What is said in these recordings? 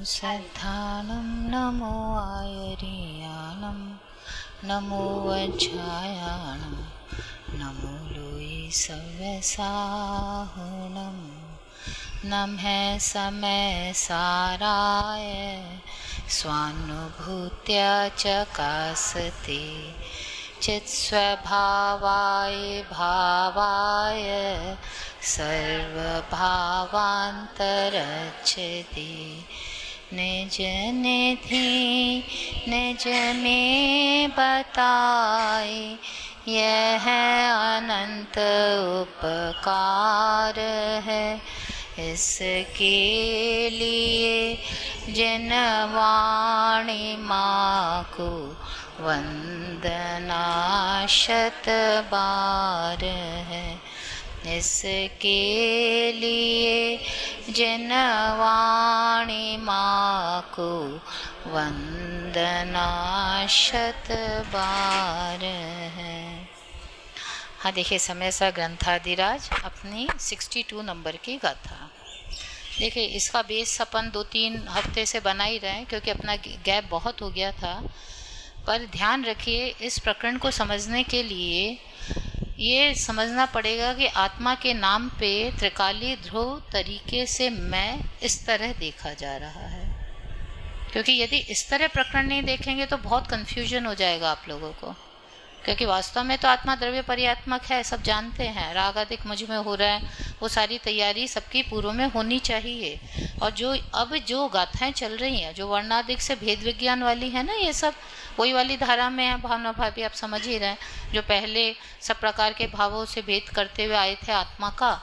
श्रद्धानं नमो आयर्यानं नमो वज्रायाणं नमो लोये सव्यसाहुनं नमः समय साराय स्वानुभूत्या चकासते चित्स्वभावाय भावाय सर्वभावान्तरच्छति निज निधि निज में बताए यह अनंत उपकार है। इसके लिए जिन वाणी माँ को वंदना शत बार है। इसके लिए जिन वाणी माँ को वंदना शत बार है। हाँ देखिए, समय सा ग्रंथादिराज अपनी 62 नंबर की गाथा। देखिए इसका बेस अपन 2-3 हफ्ते से बना ही रहे हैं क्योंकि अपना गैप बहुत हो गया था। पर ध्यान रखिए, इस प्रकरण को समझने के लिए ये समझना पड़ेगा कि आत्मा के नाम पे त्रिकाली ध्रुव तरीके से मैं इस तरह देखा जा रहा है। क्योंकि यदि इस तरह प्रकरण नहीं देखेंगे तो बहुत कन्फ्यूजन हो जाएगा आप लोगों को। क्योंकि वास्तव में तो आत्मा द्रव्य परियात्मक है, सब जानते हैं। राग अधिक मुझ में हो रहा है, वो सारी तैयारी सबकी पूर्व में होनी चाहिए। और जो गाथाएं चल रही हैं, जो वर्णाधिक से भेद विज्ञान वाली है ना, ये सब वही वाली धारा में है। भावना भाभी आप समझ ही रहे हैं, जो पहले सब प्रकार के भावों से भेद करते हुए आए थे आत्मा का।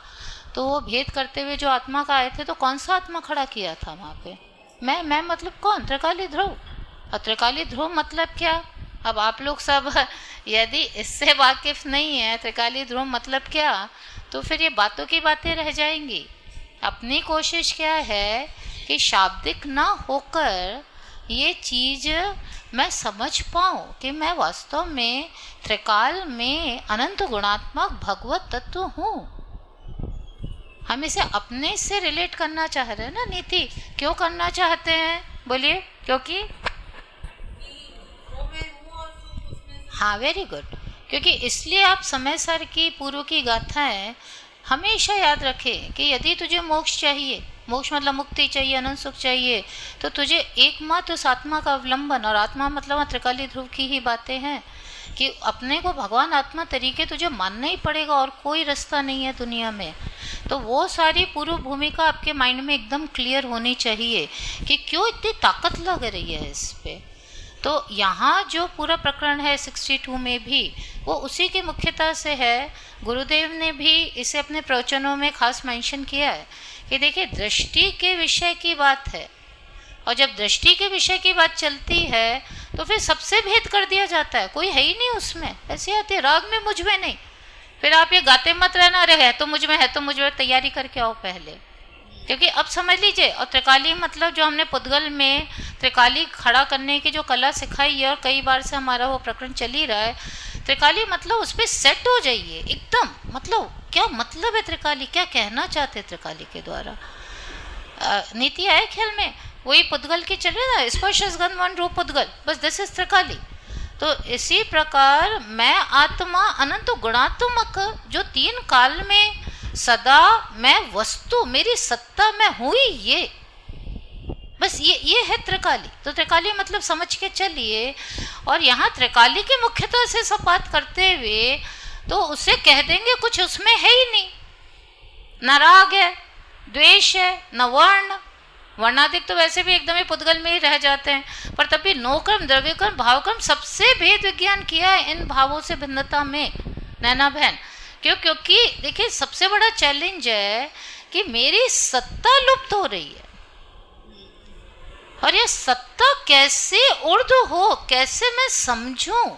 तो वो भेद करते हुए जो आत्मा का आए थे, तो कौन सा आत्मा खड़ा किया था वहाँ पे? मैं मतलब कौन? त्रिकाली ध्रुव। और त्रिकाली ध्रुव मतलब क्या? अब आप लोग सब यदि इससे वाकिफ नहीं है त्रिकाली ध्रुव मतलब क्या, तो फिर ये बातों की बातें रह जाएंगी। अपनी कोशिश क्या है कि शाब्दिक ना होकर ये चीज़ मैं समझ पाऊँ कि मैं वास्तव में त्रिकाल में अनंत गुणात्मक भगवत तत्व हूँ। हम इसे अपने से रिलेट करना चाह रहे हैं ना। नीति क्यों करना चाहते हैं? बोलिए। क्योंकि हाँ, वेरी गुड। क्योंकि इसलिए आप समय सर की पूर्व की गाथाएं हमेशा याद रखें कि यदि तुझे मोक्ष चाहिए, मोक्ष मतलब मुक्ति चाहिए, अनंत सुख चाहिए, तो तुझे एकमात्र उस आत्मा का अवलंबन, और आत्मा मतलब त्रिकाली ध्रुव की ही बातें हैं कि अपने को भगवान आत्मा तरीके तुझे मानना ही पड़ेगा और कोई रास्ता नहीं है दुनिया में। तो वो सारी पूर्व भूमिका आपके माइंड में एकदम क्लियर होनी चाहिए कि क्यों इतनी ताकत लग रही है इस पे। तो यहाँ जो पूरा प्रकरण है 62 में भी वो उसी की मुख्यता से है। गुरुदेव ने भी इसे अपने प्रवचनों में खास मेंशन किया है कि देखिए दृष्टि के विषय की बात है, और जब दृष्टि के विषय की बात चलती है तो फिर सबसे भेद कर दिया जाता है, कोई है ही नहीं उसमें। ऐसे आती है राग में मुझ में नहीं, फिर आप ये गाते मत रहना, अरे है तो मुझ में, है तो मुझ में, तैयारी करके आओ पहले। क्योंकि अब समझ लीजिए, और त्रिकाली मतलब जो हमने पुद्गल में त्रिकाली खड़ा करने की जो कला सिखाई है, और कई बार से हमारा वो प्रकरण चल ही रहा है। त्रिकाली मतलब उस पर सेट हो जाइए एकदम। मतलब क्या मतलब है त्रिकाली, क्या कहना चाहते हैं त्रिकाली के द्वारा? नीति आए ख्याल में? वही पुद्गल की चल रही ना, स्पर्श गंध मन रूप पुद्गल, बस दिस इज त्रिकाली। तो इसी प्रकार मैं आत्मा अनंत गुणात्मक, जो 3 काल में सदा मैं वस्तु, मेरी सत्ता मैं हुई, ये बस ये है त्रिकाली। तो त्रिकाली मतलब समझ के चलिए। और यहाँ त्रिकाली की मुख्यता से सब बात करते हुए तो उसे कह देंगे कुछ उसमें है ही नहीं, न राग है, द्वेष है, न वर्ण। वर्णाधिक तो वैसे भी एकदम ही पुद्गल में ही रह जाते हैं, पर तब भी नौकर्म, द्रव्यकर्म, भावकर्म सबसे भेद विज्ञान किया है इन भावों से भिन्नता में। नैना बहन क्योंकि देखिए सबसे बड़ा चैलेंज है कि मेरी सत्ता लुप्त हो रही है, और ये सत्ता कैसे उर्दू हो, कैसे मैं समझूं,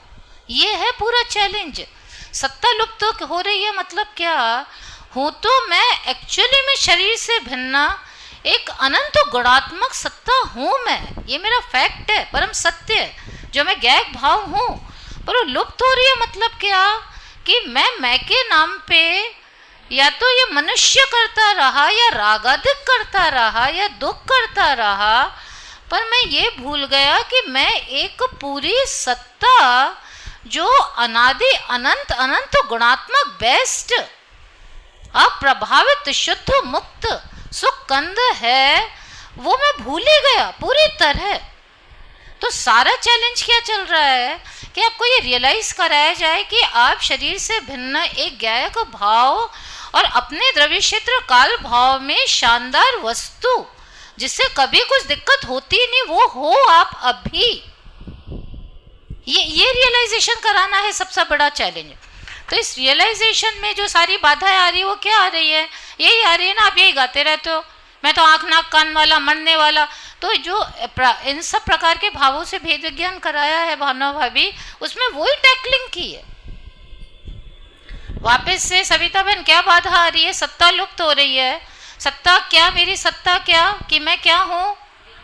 ये है पूरा चैलेंज। सत्ता लुप्त हो रही है मतलब क्या? हूं तो मैं एक्चुअली में शरीर से भिन्न एक अनंत गुणात्मक सत्ता हूं मैं, ये मेरा फैक्ट है, परम सत्य है, जो मैं गैग भाव हूं, पर वो लुप्त हो रही है। मतलब क्या कि मैं के नाम पे या तो ये मनुष्य करता रहा, या रागाधिक करता रहा, या दुख करता रहा, पर मैं ये भूल गया कि मैं एक पूरी सत्ता जो अनादि अनंत अनंत गुणात्मक बेस्ट अप्रभावित शुद्ध मुक्त सुकंद है, वो मैं भूल ही गया पूरी तरह। तो सारा चैलेंज क्या चल रहा है कि आपको ये रियलाइज कराया जाए कि आप शरीर से भिन्न एक ज्ञायक भाव और अपने द्रव्य क्षेत्र काल भाव में शानदार वस्तु जिससे कभी कुछ दिक्कत होती नहीं, वो हो आप अभी। ये रियलाइजेशन कराना है सबसे बड़ा चैलेंज। तो इस रियलाइजेशन में जो सारी बाधाएं आ रही है वो क्या आ रही है? यही आ रही है ना, आप यही गाते रहते हो, मैं तो आँख नाक कान वाला मरने वाला। तो जो इन सब प्रकार के भावों से भेद विज्ञान कराया है भावना भाभी, उसमें वही टैकलिंग की है। वापस से सविता बहन क्या बाधा आ रही है? सत्ता लुप्त हो रही है। सत्ता क्या? मेरी सत्ता क्या कि मैं क्या हूँ?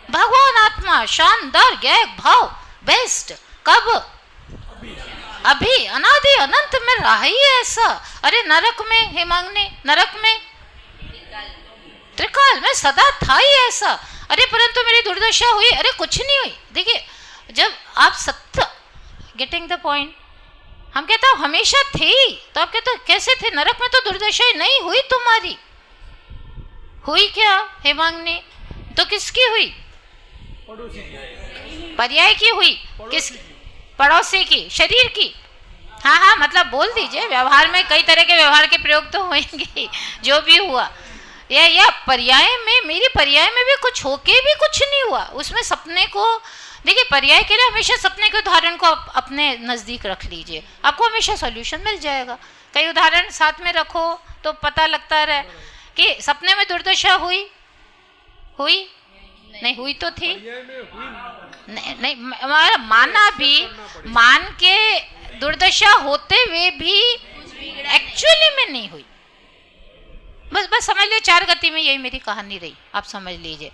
भगवान आत्मा, शानदार ज्ञायक भाव बेस्ट। कब? अभी अनादि अनंत में रहा ही है ऐसा। अरे नरक में हेमांगनी, नरक में त्रिकाल में सदा था ही ऐसा। अरे परंतु मेरी दुर्दशा हुई, अरे कुछ नहीं हुई। देखिए जब आप सत्य गेटिंग द पॉइंट, हम कहते हैं हमेशा थी, तो आप कहते कैसे थे? नरक में तो दुर्दशा नहीं हुई तुम्हारी। हुई क्या हेमांगनी? तो किसकी हुई? पर्याय की हुई। किस? पड़ोसी की, शरीर की। हाँ हाँ मतलब बोल दीजिए, व्यवहार में कई तरह के व्यवहार के प्रयोग तो होंगे, जो भी हुआ या पर्याय में, मेरी पर्याय में भी कुछ होके भी कुछ नहीं हुआ। उसमें सपने को देखिए, पर्याय के लिए हमेशा सपने के उदाहरण को अपने नज़दीक रख लीजिए, आपको हमेशा सॉल्यूशन मिल जाएगा। कई उदाहरण साथ में रखो तो पता लगता रहे कि सपने में दुर्दशा हुई नहीं हुई तो थी नहीं हमारा माना भी, मान के दुर्दशा होते हुए भी एक्चुअली में नहीं हुई। बस समझ लीजिए, चार गति में यही मेरी कहानी रही। आप समझ लीजिए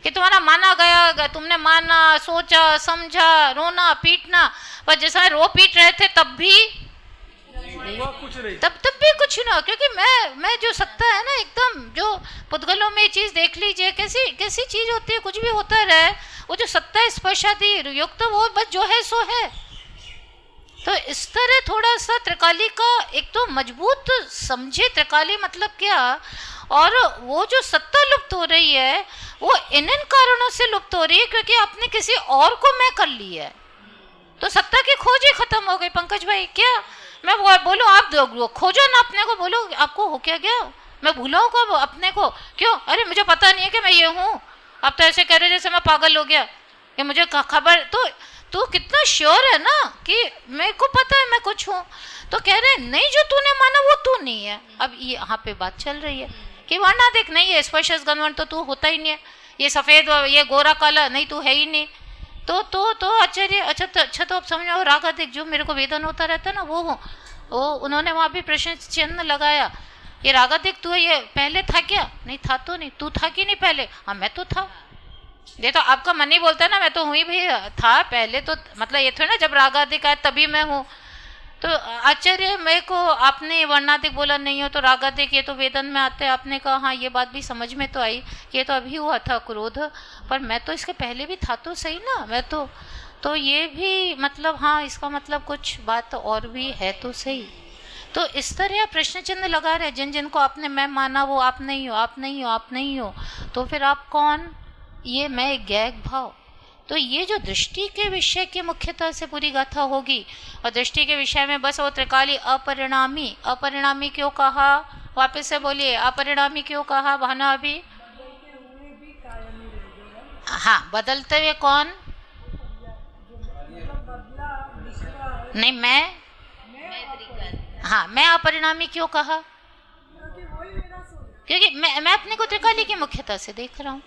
कि तुम्हारा माना गया, तुमने माना, सोचा, समझा, रोना पीटना, पर जैसा रो पीट रहे थे तब भी कुछ नहीं, तब भी कुछ ना, क्योंकि मैं जो सत्ता है ना, एकदम जो पुद्गलों में चीज देख लीजिए, कैसी चीज होती है, कुछ भी होता रहे, वो जो सत्ता स्पर्शादि युक्त, वो बस जो है सो है। तो इस तरह थोड़ा सा त्रिकाली का एक तो मजबूत समझे, त्रिकाली मतलब क्या, और वो जो सत्ता लुप्त हो रही है वो इन कारणों से लुप्त हो रही है क्योंकि आपने किसी और को मैं कर लिया है। तो सत्ता की खोज ही खत्म हो गई। पंकज भाई क्या मैं बोलूं, आप खोजो ना अपने को, बोलो आपको हो क्या गया, मैं भूलाऊं कब अपने को? क्यों? अरे मुझे पता नहीं है कि मैं ये हूँ। आप तो ऐसे कह रहे जैसे मैं पागल हो गया कि मुझे खबर। तो कितना श्योर है ना कि मेरे को पता है मैं कुछ हूँ। तो कह रहे नहीं, जो तूने माना वो तू नहीं है। अब ये यहाँ पे बात चल रही है कि वरना देख नहीं है, स्पर्शस गणवण तो तू होता ही नहीं है, ये सफ़ेद ये गोरा काला नहीं, तू है ही नहीं। तो आचार्य अच्छा तो आप समझो, राग अधिक जो मेरे को वेदन होता रहता है ना, वो उन्होंने वहाँ भी प्रश्न चिन्ह लगाया, ये राग अधिक तू है, ये पहले था क्या? नहीं था तो नहीं, तू था कि नहीं पहले? हाँ मैं तो था। ये तो आपका मन ही बोलता है ना, मैं तो हुई भी था पहले, तो मतलब ये थोड़ा ना जब राग अधिक आया तभी मैं हूँ। तो आचार्य मेरे को आपने वर्णाधिक बोला नहीं हो तो रागाधिक, ये तो वेदन में आते हैं। आपने कहा हाँ ये बात भी समझ में तो आई कि ये तो अभी हुआ था क्रोध, पर मैं तो इसके पहले भी था तो सही ना, मैं तो ये भी मतलब हाँ इसका मतलब कुछ बात और भी है तो सही। तो इस तरह आप प्रश्न चिन्ह लगा रहे, जिनको आपने मैं माना वो आप नहीं हो, आप नहीं हो, आप नहीं हो, तो फिर आप कौन? ये मैं एक ज्ञायक भाव। तो ये जो दृष्टि के विषय की मुख्यतः से पूरी गाथा होगी, और दृष्टि के विषय में बस वो त्रिकाली अपरिणामी क्यों कहा? वापस से बोलिए, अपरिणामी क्यों कहा भाना? अभी हाँ, बदलते हुए कौन? नहीं मैं हाँ, मैं अपरिणामी क्यों कहा? क्योंकि मैं अपने को त्रिकाली की मुख्यता से देख रहा हूँ।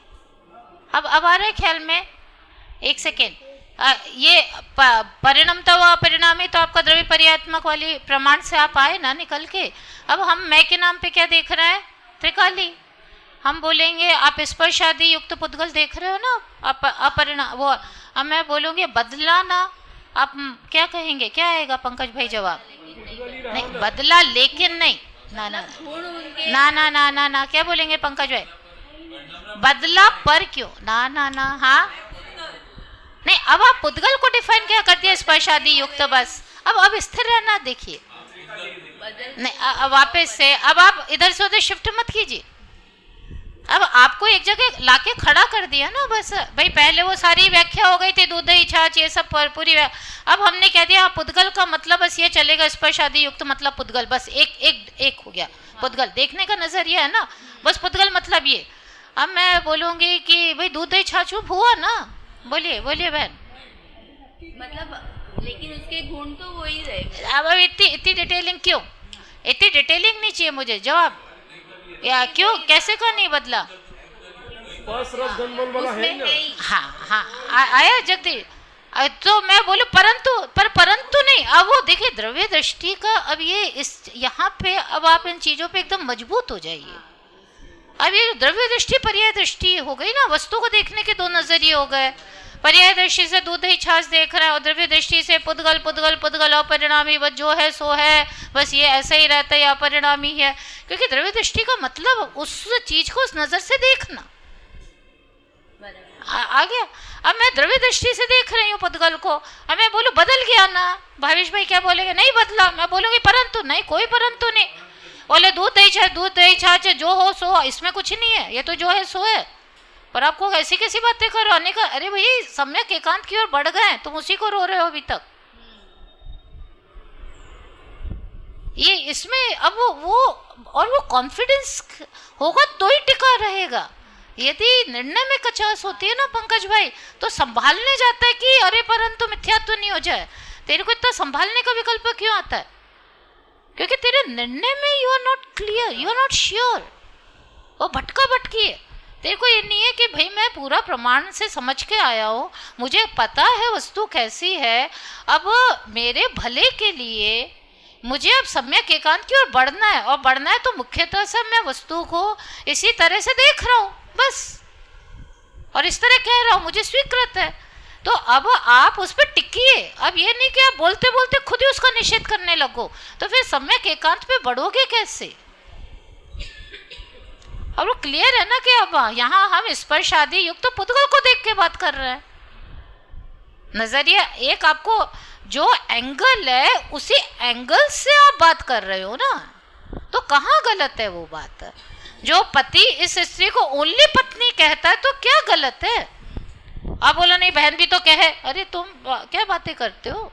अब आ रहा है ख्याल में? एक सेकेंड, ये परिणमता व परिणामी तो आपका द्रव्य पर्यात्मक वाली प्रमाण से आप आए ना निकल के। अब हम मैं के नाम पे क्या देख रहे हैं? त्रिकाली। हम बोलेंगे आप स्पर्शादि युक्त पुद्गल देख रहे हो ना, आप अपरिणाम वो। अब मैं बोलूँगी बदला ना, आप क्या कहेंगे? क्या आएगा पंकज भाई जवाब? नहीं, बदला लेकिन नहीं, ना ना ना ना ना ना ना, क्या बोलेंगे पंकज भाई? बदला पर क्यों? ना ना ना, हाँ नहीं, अब आप पुद्गल को डिफाइन क्या कर दिया, स्पर्शादि युक्त, बस अब स्थिर रहना देखिए। नहीं, अब वापस से अब आप इधर से उधर शिफ्ट मत कीजिए। अब आपको एक जगह लाके खड़ा कर दिया ना, बस भाई पहले वो सारी व्याख्या हो गई थी, दूध दही छाछ ये सब पूरी अब हमने कह दिया पुद्गल का मतलब बस ये चलेगा, स्पर्शादि युक्त मतलब पुद्गल, बस एक हो गया पुद्गल। देखने का नजरिया है ना, बस पुद्गल मतलब ये। अब मैं बोलूंगी कि भाई दूध दही छाछ हुआ ना, बोलिए बोलिए बहन, मतलब लेकिन उसके गुण तो वही रहे। अब इतनी डिटेलिंग क्यों, इतनी डिटेलिंग नहीं चाहिए मुझे, जवाब या क्यों, कैसे का नहीं बदला। हाँ आया जगदीश। तो मैं बोलूं परंतु नहीं, अब वो देखिए द्रव्य दृष्टि का, अब ये इस यहाँ पे अब आप इन चीजों पे एकदम मजबूत हो जाइए। अब ये द्रव्य दृष्टि पर्याय दृष्टि हो गई ना, वस्तु को देखने के दो नजरिए हो गए। पर्याय दृष्टि से दूध दही छाछ देख रहा है, और द्रव्य दृष्टि से पुद्गल पुद्गल पुद्गल अपरिणामी, बस जो है सो है, बस ये ऐसा ही रहता है, अपरिणामी है। क्योंकि द्रव्य दृष्टि का मतलब उस चीज को उस नजर से देखना। आ गया। अब मैं द्रव्य दृष्टि से देख रही हूँ पुद्गल को, अब मैं बोलूँ बदल गया ना, भावेश भाई क्या बोलेंगे, नहीं बदला। मैं बोलूंगी परंतु नहीं, कोई परंतु नहीं। बोले दूध दही छाछ जो हो सो, इसमें कुछ नहीं है, ये तो जो है सो है। पर आपको ऐसी कैसी बातें करो, आने का, अरे भाई सम्यक एकांत की ओर बढ़ गए, तुम उसी को रो रहे हो अभी तक। ये इसमें अब वो कॉन्फिडेंस होगा तो ही टिका रहेगा। यदि निर्णय में कचास होती है ना पंकज भाई, तो संभालने जाता है कि अरे परंतु मिथ्यात्व नहीं हो जाए। तेरे को इतना संभालने का विकल्प क्यों आता है? क्योंकि तेरे निर्णय में you are not clear, you are not sure, वो भटका भटकी है। तेरे को ये नहीं है कि भाई मैं पूरा प्रमाण से समझ के आया हूँ, मुझे पता है वस्तु कैसी है, अब मेरे भले के लिए मुझे अब सम्यक एकांत की ओर बढ़ना है, और बढ़ना है तो मुख्यतः से मैं वस्तु को इसी तरह से देख रहा हूँ बस, और इस तरह कह रहा हूँ, मुझे स्वीकृत है। तो अब आप उस पर टिकिए। अब ये नहीं कि आप बोलते बोलते खुद ही उसका निषेध करने लगो, तो फिर सम्यक एकांत पे बढ़ोगे कैसे? और वो क्लियर है ना कि अब यहाँ हम स्पर्शादि युक्त तो पुद्गल को देख के बात कर रहे हैं। नजरिया एक, आपको जो एंगल है उसी एंगल से आप बात कर रहे हो ना, तो कहाँ गलत है वो बात? जो पति इस स्त्री को ओनली पत्नी कहता है तो क्या गलत है? आप बोलो नहीं बहन भी तो कहे, अरे तुम क्या बातें करते हो?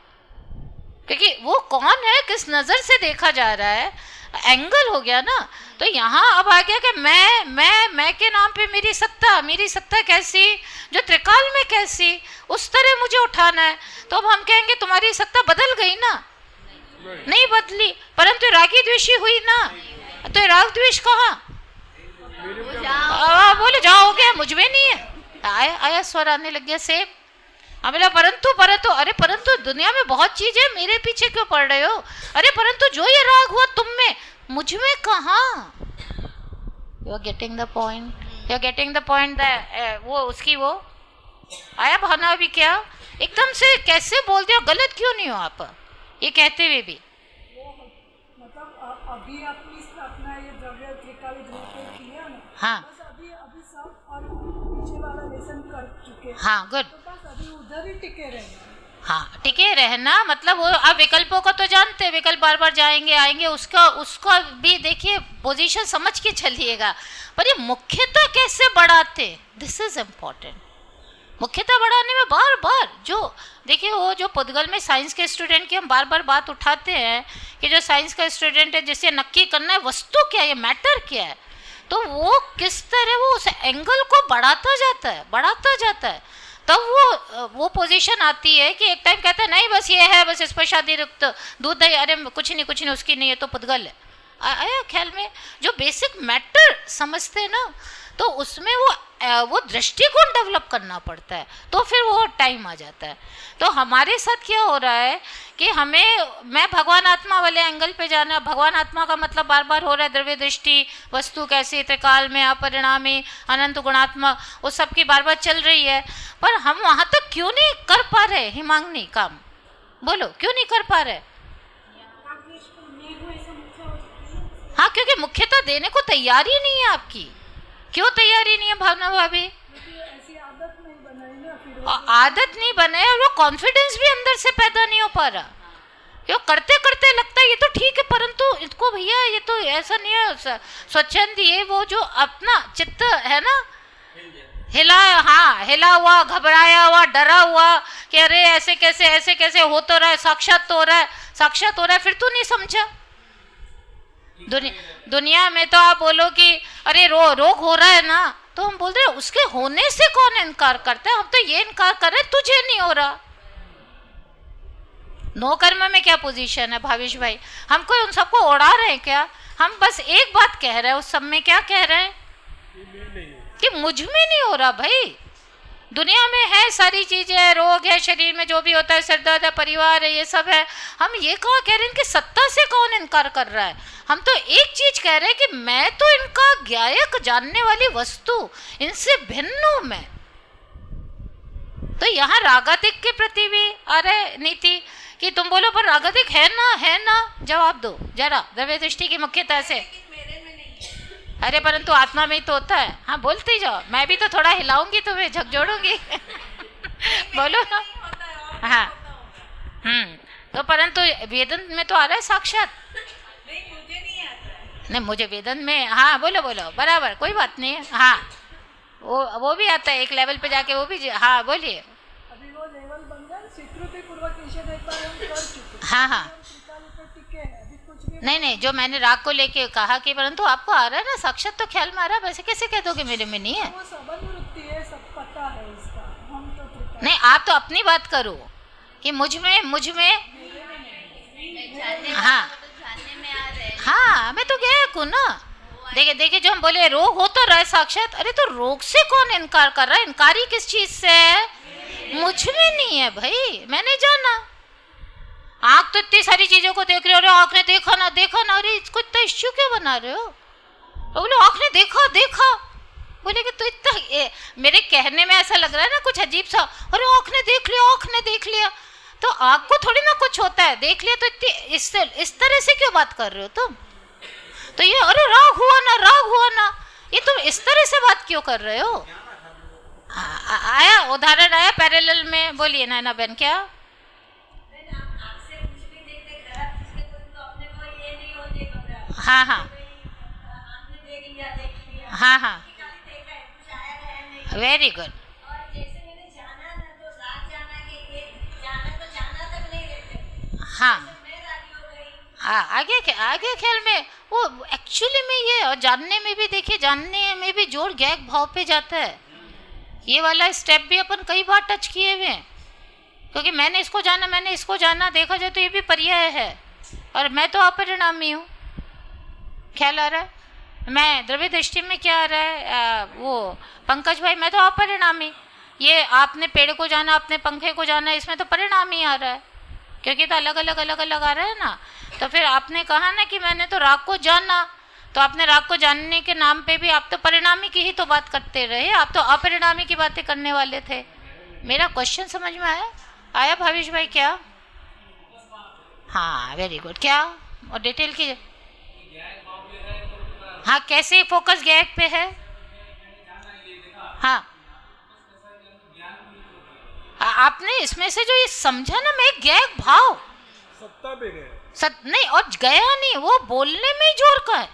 क्योंकि वो कौन है, किस नजर से देखा जा रहा है, एंगल हो गया ना। तो यहाँ अब आ गया कि मैं के नाम पे मेरी सत्ता कैसी, जो त्रिकाल में कैसी, उस तरह मुझे उठाना है। तो अब हम कहेंगे तुम्हारी सत्ता बदल गई ना, नहीं बदली, परंतु रागी द्वेषी हुई ना, तो राग द्वेष कहाँ? बोले जाओ हो गया, मुझ में नहीं है। आया स्वर आने लग गया सेम। बोला परंतु अरे परंतु दुनिया में बहुत चीज है, मेरे पीछे क्यों पड़ रहे हो? अरे परंतु जो ये राग हुआ तुम में, मुझ में कहाँ? You are getting the point, वो उसकी वो आया भावना। अभी क्या एकदम से कैसे बोल दिया, गलत क्यों नहीं हो आप ये कहते हुए भी? मतलब अभी आपने अपना ये द्रव्य त्रिकाल किया ना, हाँ अभी सब और पीछे वाला लेसन कर चुके हैं। हाँ गुड, तो बस अभी उधर ही टिके रहना। हाँ टिके रहना, मतलब वो आप विकल्पों को तो जानते हैं, विकल्प बार बार जाएंगे आएंगे, उसका भी देखिए पोजीशन समझ के चलिएगा। पर ये मुख्यता कैसे बढ़ाते, दिस इज इम्पोर्टेंट। मुख्यता बढ़ाने में बार बार जो देखिए, वो जो पुद्गल में साइंस के स्टूडेंट की हम बार बार बात उठाते हैं कि जो साइंस का स्टूडेंट है जिसे नक्की करना है वस्तु क्या है, मैटर क्या है, तो वो किस तरह वो उस एंगल को बढ़ाता जाता है। तब वो पोजीशन आती है कि एक टाइम कहता है नहीं बस ये है, बस स्पर्शादि युक्त दूध दही, अरे कुछ नहीं उसकी नहीं है, तो पुद्गल है। आया ख्याल में? जो बेसिक मैटर समझते हैं ना, तो उसमें वो दृष्टिकोण डेवलप करना पड़ता है, तो फिर वो टाइम आ जाता है। तो हमारे साथ क्या हो रहा है कि मैं भगवान आत्मा वाले एंगल पे जाना। भगवान आत्मा का मतलब बार बार हो रहा है द्रव्य दृष्टि, वस्तु कैसी, त्रिकाल में, अपरिणामी, अनंत गुणात्मक, वो सब की बार बार चल रही है। पर हम वहां तक क्यों नहीं कर पा रहे हिमांगनी? काम बोलो, क्यों नहीं कर पा रहे? हाँ, क्योंकि मुख्यता देने को तैयारी नहीं है आपकी। क्यों तैयारी नहीं है भावना भाभी? ऐसी आदत नहीं बनाई ना, फिर आदत नहीं बने और वो कॉन्फिडेंस भी अंदर से पैदा नहीं हो पा रहा। क्यों करते करते लगता है ये तो ठीक है, परंतु इसको भैया ये तो ऐसा नहीं है स्वच्छंद, ये वो जो अपना चित्त है ना हिला, हाँ हिला हुआ, घबराया हुआ, डरा हुआ कि अरे ऐसे कैसे हो तो रहा है, साक्षात तो हो रहा है, साक्षात हो रहा है, फिर तू नहीं समझा। दुनिया में तो आप बोलो कि अरे रोग हो रहा है ना, तो हम बोल रहे उसके होने से कौन इनकार करता है, हम तो ये इनकार कर रहे तुझे नहीं हो रहा। नो कर्म में क्या पोजीशन है भावेश भाई, हमको उन सबको उड़ा रहे हैं क्या? हम बस एक बात कह रहे हैं, उस सब में क्या कह रहे हैं कि मुझ में नहीं हो रहा भाई। दुनिया में है सारी चीजें, रोग है शरीर में, जो भी होता है, सिर दर्द है, परिवार है, ये सब है। हम ये कहा कह रहे हैं कि सत्ता से कौन इनकार कर रहा है? हम तो एक चीज कह रहे हैं कि मैं तो इनका ज्ञायक जानने वाली वस्तु, इनसे भिन्न हूं मैं। तो यहाँ रागातिक के प्रति भी आ रहे नीति कि तुम बोलो पर रागातिक है ना, जवाब दो जरा द्रव्य दृष्टि की मुख्यता से। अरे परंतु आत्मा में ही तो होता है। हाँ बोलते जाओ, मैं भी तो थोड़ा हिलाऊंगी तुम्हें, झकझोड़ूंगी बोलो ना। हाँ तो परंतु वेदन में तो आ रहा है साक्षात। नहीं मुझे वेदन में, हाँ बोलो बराबर, कोई बात नहीं है। हाँ वो भी आता है एक लेवल पे जाके, वो भी। हाँ बोलिए। अभी वो लेवल बन गया, स्वीकृति पूर्वक निषेध एक बार हम कर चुके। हाँ नहीं, जो मैंने राग को लेके कहा कि परंतु आपको आ रहा है ना साक्षात, तो ख्याल में आ रहा है, वैसे कैसे कह दोगे मेरे में नहीं है? वो सबद वृत्ति है, सब पता है इसका, हम तो नहीं आप तो अपनी बात करो कि मुझ में हाँ मैं तो गया को ना। देखिए जो हम बोले रोग हो तो रहा है साक्षात, अरे तो रोग से कौन इनकार कर रहा है? इनकारी किस चीज से है? मुझ में नहीं है भाई, मैंने जाना। आँख तो इतनी सारी चीजों को देख रहे हो, आँख ने देखा ना, अरे इसको इतना इश्यू क्यों बना रहे हो? बोले आँख ने देखा, बोले कि तो इतना मेरे कहने में ऐसा लग रहा है ना कुछ अजीब सा, अरे आँख ने देख लिया, तो आँख को थोड़ी ना कुछ होता है, देख लिया तो इतनी इस तरह से क्यों बात कर रहे हो तुम? तो ये अरे राग हुआ ना, ये तुम इस तरह से बात क्यों कर रहे हो? आया उदाहरण आया पैरेलल में, बोलिए नैना बहन क्या? हाँ वेरी गुड। हाँ आगे ख्याल में वो एक्चुअली में ये, और जानने में भी देखिए, जानने में भी जोर गैग भाव पे जाता है। ये वाला स्टेप भी अपन कई बार टच किए हुए हैं, क्योंकि मैंने इसको जाना, देखा जाए तो ये भी पर्याय है, और मैं तो अपरिणामी हूँ। ख्याल आ रहा है? मैं द्रव्य दृष्टि में क्या आ रहा है वो पंकज भाई, मैं तो अपरिणामी। ये आपने पेड़ को जाना, अपने पंखे को जाना, इसमें तो परिणामी आ रहा है, क्योंकि तो अलग अलग आ रहा है ना। तो फिर आपने कहा ना कि मैंने तो राग को जाना, तो आपने राग को जानने के नाम पे भी आप तो परिणामी की ही तो बात करते रहे, आप तो अपरिणामी की बातें करने वाले थे। मेरा क्वेश्चन समझ में आया भावेश भाई क्या? हाँ वेरी गुड। क्या और डिटेल की? हाँ कैसे फोकस गैप पे है? हाँ आपने इसमें से जो ये समझा ना, मैं गैग भाव सत्ता पे गए नहीं, और गया नहीं, वो बोलने में ही जोर का है।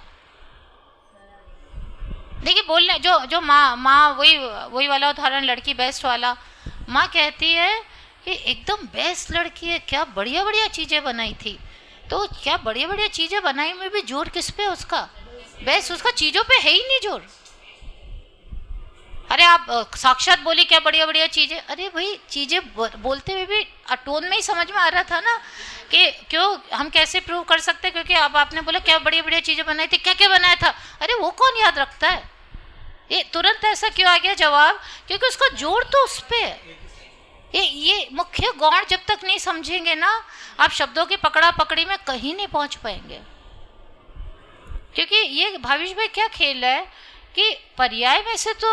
देखिए बोलने जो माँ वही वाला उदाहरण, लड़की बेस्ट वाला, माँ कहती है कि एकदम बेस्ट लड़की है, क्या बढ़िया चीजें बनाई थी। तो क्या बढ़िया चीजें बनाई में भी जोर किस पे? उसका बेस्ट, उसका चीजों पे है ही नहीं जोर। अरे आप साक्षात बोली क्या बढ़िया चीजें, अरे भाई चीजें बोलते हुए भी टोन में ही समझ में आ रहा था ना कि क्यों, हम कैसे प्रूव कर सकते हैं, क्योंकि अब आपने बोला क्या बढ़िया चीजें बनाई थी, क्या बनाया था, अरे वो कौन याद रखता है? ये तुरंत ऐसा क्यों आ गया जवाब? क्योंकि उसका जोर तो उस पे है। ये मुख्य गौण जब तक नहीं समझेंगे ना, आप शब्दों की पकड़ा पकड़ी में कहीं नहीं पहुंच पाएंगे। क्योंकि ये भावेश भाई क्या खेल है कि पर्याय में से तो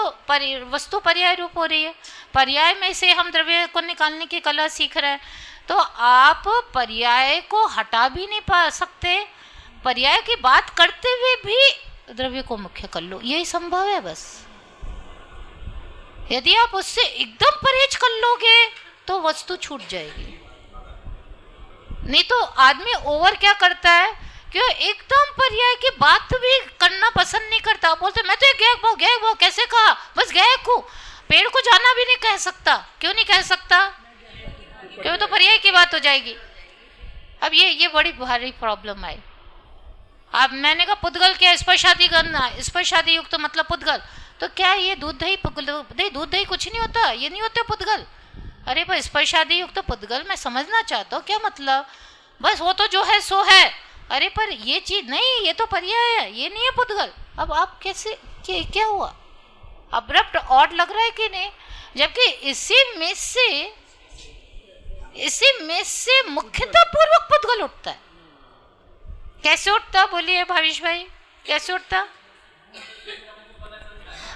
वस्तु पर्याय रूप हो रही है, पर्याय में से हम द्रव्य को निकालने की कला सीख रहे हैं, तो आप पर्याय को हटा भी नहीं पा सकते, पर्याय की बात करते हुए भी द्रव्य को मुख्य कर लो, यही संभव है बस। यदि आप उससे एकदम परहेज कर लोगे तो वस्तु छूट जाएगी। नहीं तो आदमी ओवर क्या करता है कि एकदम पर्याय की बात भी करना पसंद नहीं करता। बोलते मैं तो गैग भाव कैसे कहा, बस गैग को पेड़ को जाना भी नहीं कह सकता। क्यों नहीं कह सकता? क्यों? तो पर्याय की बात हो जाएगी। अब ये बड़ी भारी प्रॉब्लम आई। अब मैंने कहा पुद्गल क्या, स्पर्शादि करना, स्पर्शादि युक्त तो मतलब पुद्गल, तो क्या ये दूध दही कुछ नहीं होता, ये नहीं होते पुद्गल? अरे भाई स्पर्शादि युक्त तो पुद्गल मैं समझना चाहता हूँ, क्या मतलब? बस वो तो जो है सो है। अरे पर ये चीज नहीं, ये तो पर्याय है, ये नहीं है पुद्गल। अब आप कैसे, क्या हुआ? अब्रप्ट ऑड लग रहा है कि नहीं? जबकि इसी में से मुख्यता पूर्वक पुद्गल उठता है। कैसे उठता बोलिए भाविश भाई, कैसे उठता?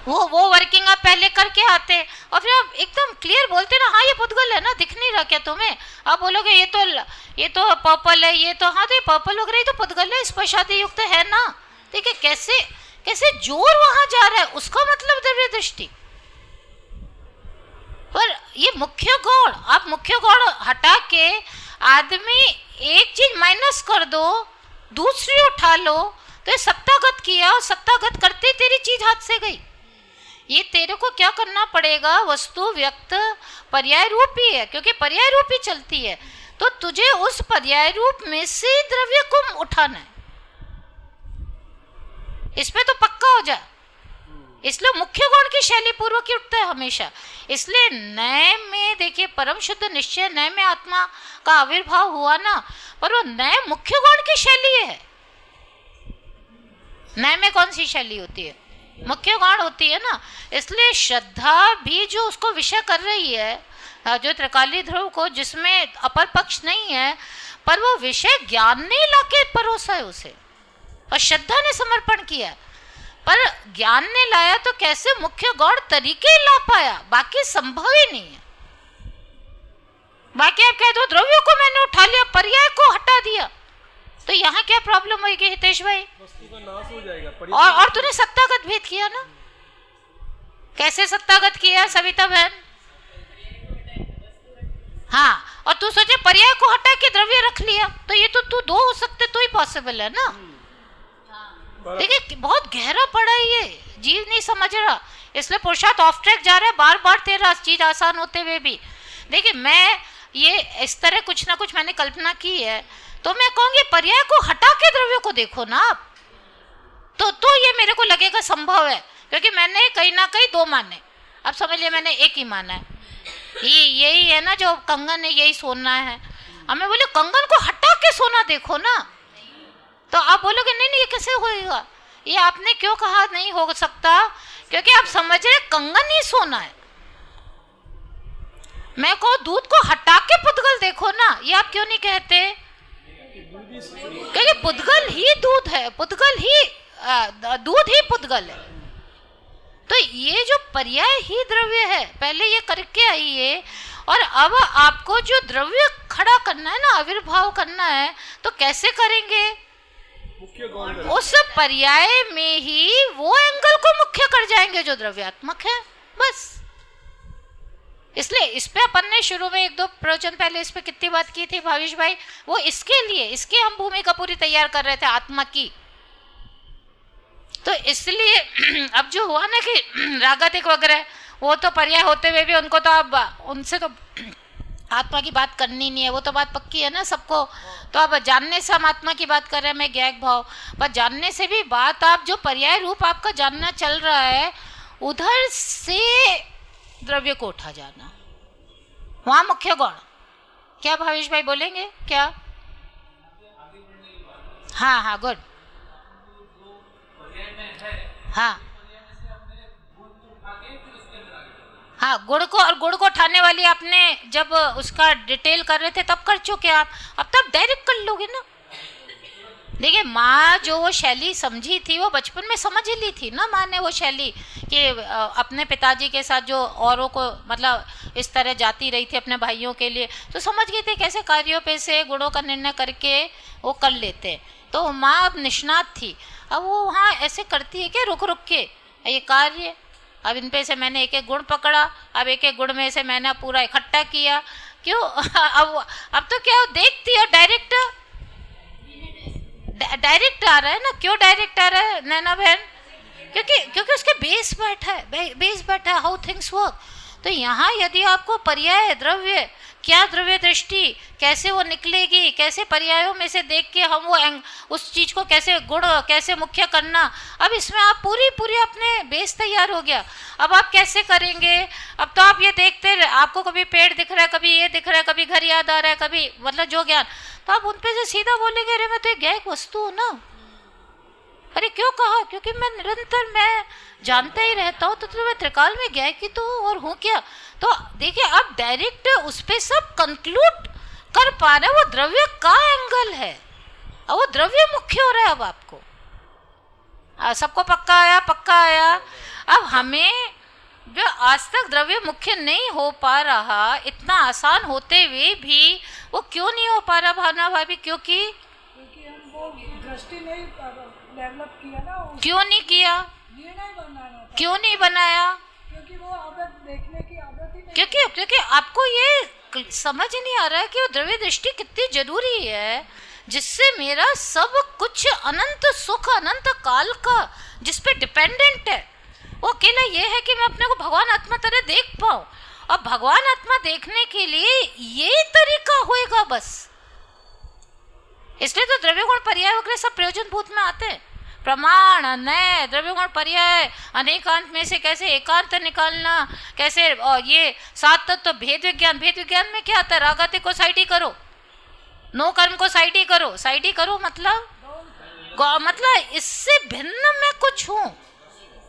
वो वर्किंग आप पहले करके आते और फिर आप एकदम क्लियर बोलते ना, हाँ ये पुद्गल है ना, दिख नहीं रहा क्या तुम्हें? आप बोलोगे ये तो पर्पल है, ये तो हाँ तो ये पर्पल वगैरह ये तो पुद्गल है, स्पर्शादि युक्त है ना। देखिए कैसे जोर वहां जा रहा है, उसका मतलब द्रव्य दृष्टि। पर ये मुख्य गौण, आप मुख्य गौण हटा के आदमी एक चीज माइनस कर दो, दूसरी उठा लो, तो ये सत्तागत किया और सत्तागत करते तेरी चीज हाथ से गई। ये तेरे को क्या करना पड़ेगा? वस्तु व्यक्त पर्याय रूप ही है, क्योंकि पर्याय रूप ही चलती है, तो तुझे उस पर्याय रूप में से द्रव्य को उठाना है। इस पे तो पक्का हो जा। इसलिए मुख्य गुण की शैली पूर्वक ही उठता है हमेशा। इसलिए नए में देखिए परम शुद्ध निश्चय, नए में आत्मा का आविर्भाव हुआ ना, पर वो नए मुख्य गुण की शैली है। नए में कौन सी शैली होती है? मुख्य गौण होती है ना। इसलिए श्रद्धा भी जो उसको विषय कर रही है, जो त्रिकाली ध्रुव को, जिसमें अपर पक्ष नहीं है, पर वो विषय ज्ञान ने लाके परोसा है उसे, और श्रद्धा ने समर्पण किया। पर ज्ञान ने लाया तो कैसे मुख्य गौण तरीके ला पाया, बाकी संभव ही नहीं है। बाकी आप कह दो द्रव्य को मैंने उठा लिया, पर्याय को हटा दिया, तो यहाँ क्या प्रॉब्लम होगी हितेश भाई? वस्तु का नाश हो जाएगा। और तूने सत्तागत भेद किया ना। कैसे सत्तागत किया सविता बहन? हाँ, और तू सोचे पर्याय को हटा के द्रव्य रख लिया, तो ये तो तू दो हो सकते तो ही पॉसिबल है ना। देखिए बहुत गहरा पड़ा है ये, जीव नहीं समझ रहा, इसलिए पुरुषार्थ ऑफ ट्रैक जा रहा है बार बार तेरा चीज आसान होते हुए भी। देखिए मैं ये इस तरह कुछ ना कुछ मैंने कल्पना की है, तो मैं कहूंगी पर्याय को हटा के द्रव्य को देखो ना आप, तो ये मेरे को लगेगा संभव है, क्योंकि मैंने कहीं ना कहीं दो माने। अब समझ लिया मैंने एक ही माना है, यही है ना जो कंगन है, यही सोना है। अब मैं बोले कंगन को हटा के सोना देखो ना, तो आप बोलोगे नहीं ये कैसे होएगा? ये आपने क्यों कहा नहीं हो सकता? क्योंकि आप समझ रहे कंगन ही सोना है। मैं कहूँ दूध को हटा के पुद्गल देखो ना, ये आप क्यों नहीं कहते? क्योंकि पुद्गल ही दूध है, पुद्गल ही दूध ही पुद्गल है। तो ये जो पर्याय ही द्रव्य है, पहले ये करके आइए, और अब आपको जो द्रव्य खड़ा करना है ना, आविर्भाव करना है, तो कैसे करेंगे? उस पर्याय में ही वो एंगल को मुख्य कर जाएंगे जो द्रव्यात्मक है, बस। इसलिए इस पे अपन ने शुरू में एक दो प्रवचन पहले इस पे कितनी बात की थी भाविश भाई, वो इसके लिए, इसकी हम भूमिका पूरी तैयार कर रहे थे आत्मा की। तो इसलिए अब जो हुआ ना कि रागतिक वगैरह, वो तो पर्याय होते हुए भी उनको तो अब उनसे तो आत्मा की बात करनी नहीं है, वो तो बात पक्की है ना सबको। तो अब जानने से हम आत्मा की बात कर रहे हैं, मैं ज्ञाक भाव, पर जानने से भी बात, आप जो पर्याय रूप आपका जानना चल रहा है, उधर से द्रव्य को उठा जाना, वहां मुख्य गुण। क्या भावेश भाई बोलेंगे क्या? हाँ गुड। हाँ गुड़ को, और गुड़ को उठाने वाली आपने जब उसका डिटेल कर रहे थे तब कर चुके आप, अब तब डायरेक्ट कर लोगे ना। देखिए माँ जो वो शैली समझी थी, वो बचपन में समझ ही ली थी ना माँ ने वो शैली, कि अपने पिताजी के साथ जो औरों को मतलब इस तरह जाती रही थी अपने भाइयों के लिए, तो समझ गई थी कैसे कार्यों पे से गुणों का निर्णय करके वो कर लेते। तो माँ अब निष्णात थी, अब वो वहाँ ऐसे करती है कि रुक रुक के ये कार्य अब इन पे से मैंने एक एक गुण पकड़ा, अब एक एक गुण में से मैंने पूरा इकट्ठा किया। क्यों? अब तो क्या देखती है डायरेक्ट आ रहा है ना। क्यों डायरेक्ट आ रहा है नैना बहन? क्योंकि उसके बेस बैठा है हाउ थिंग्स वर्क। तो यहाँ यदि आपको पर्याय द्रव्य, क्या द्रव्य दृष्टि कैसे वो निकलेगी, कैसे पर्यायों में से देख के हम वो उस चीज को कैसे गुण कैसे मुख्य करना, अब इसमें आप पूरी अपने बेस तैयार हो गया। अब आप कैसे करेंगे? अब तो आप ये देखते रहे, आपको कभी पेड़ दिख रहा है, कभी ये दिख रहा है, कभी घर याद आ रहा है, कभी मतलब जो ज्ञान, तो आप उन पे से सीधा बोलेंगे अरे मैं तो एक ज्ञायक वस्तु हूँ ना। अरे क्यों कहा? क्योंकि मैं निरंतर मैं जानता ही रहता हूँ, तो मैं त्रिकाल में ज्ञायक ही तो हूँ और हूँ क्या। तो देखिए आप डायरेक्ट उस पे सब कंक्लूड कर पा रहे हैं, वो द्रव्य का एंगल है और वो द्रव्य मुख्य हो रहा है। अब आपको सबको पक्का आया। अब हमें जो आज तक द्रव्य मुख्य नहीं हो पा रहा, इतना आसान होते हुए भी वो क्यों नहीं हो पा रहा भावना भाभी? क्योंकि हम वो दृष्टि नहीं डेवलप किया ना। क्यों नहीं किया? ये नहीं बनाना था। क्यों नहीं बनाया? क्योंकि वो आदत देखने की आदत ही नहीं। क्योंकि आपको ये समझ नहीं आ रहा है कि वो द्रव्य दृष्टि कितनी जरूरी है, जिससे मेरा सब कुछ अनंत सुख अनंत काल का जिस पे डिपेंडेंट है, वो अकेला ये है कि मैं अपने को भगवान आत्मा तरह देख पाऊं। और भगवान आत्मा देखने के लिए ये तरीका होएगा बस। इसलिए तो द्रव्य गुण पर्याय वगैरह सब प्रयोजन भूत में आते हैं। प्रमाण नए द्रव्य गुण पर्याय अनेकांत में से कैसे एकांत निकालना, कैसे ये सात तत्व भेद विज्ञान में क्या आता है? रागाते को साइडी करो, नो कर्म को साइडी करो मतलब इससे भिन्न मैं कुछ हूँ।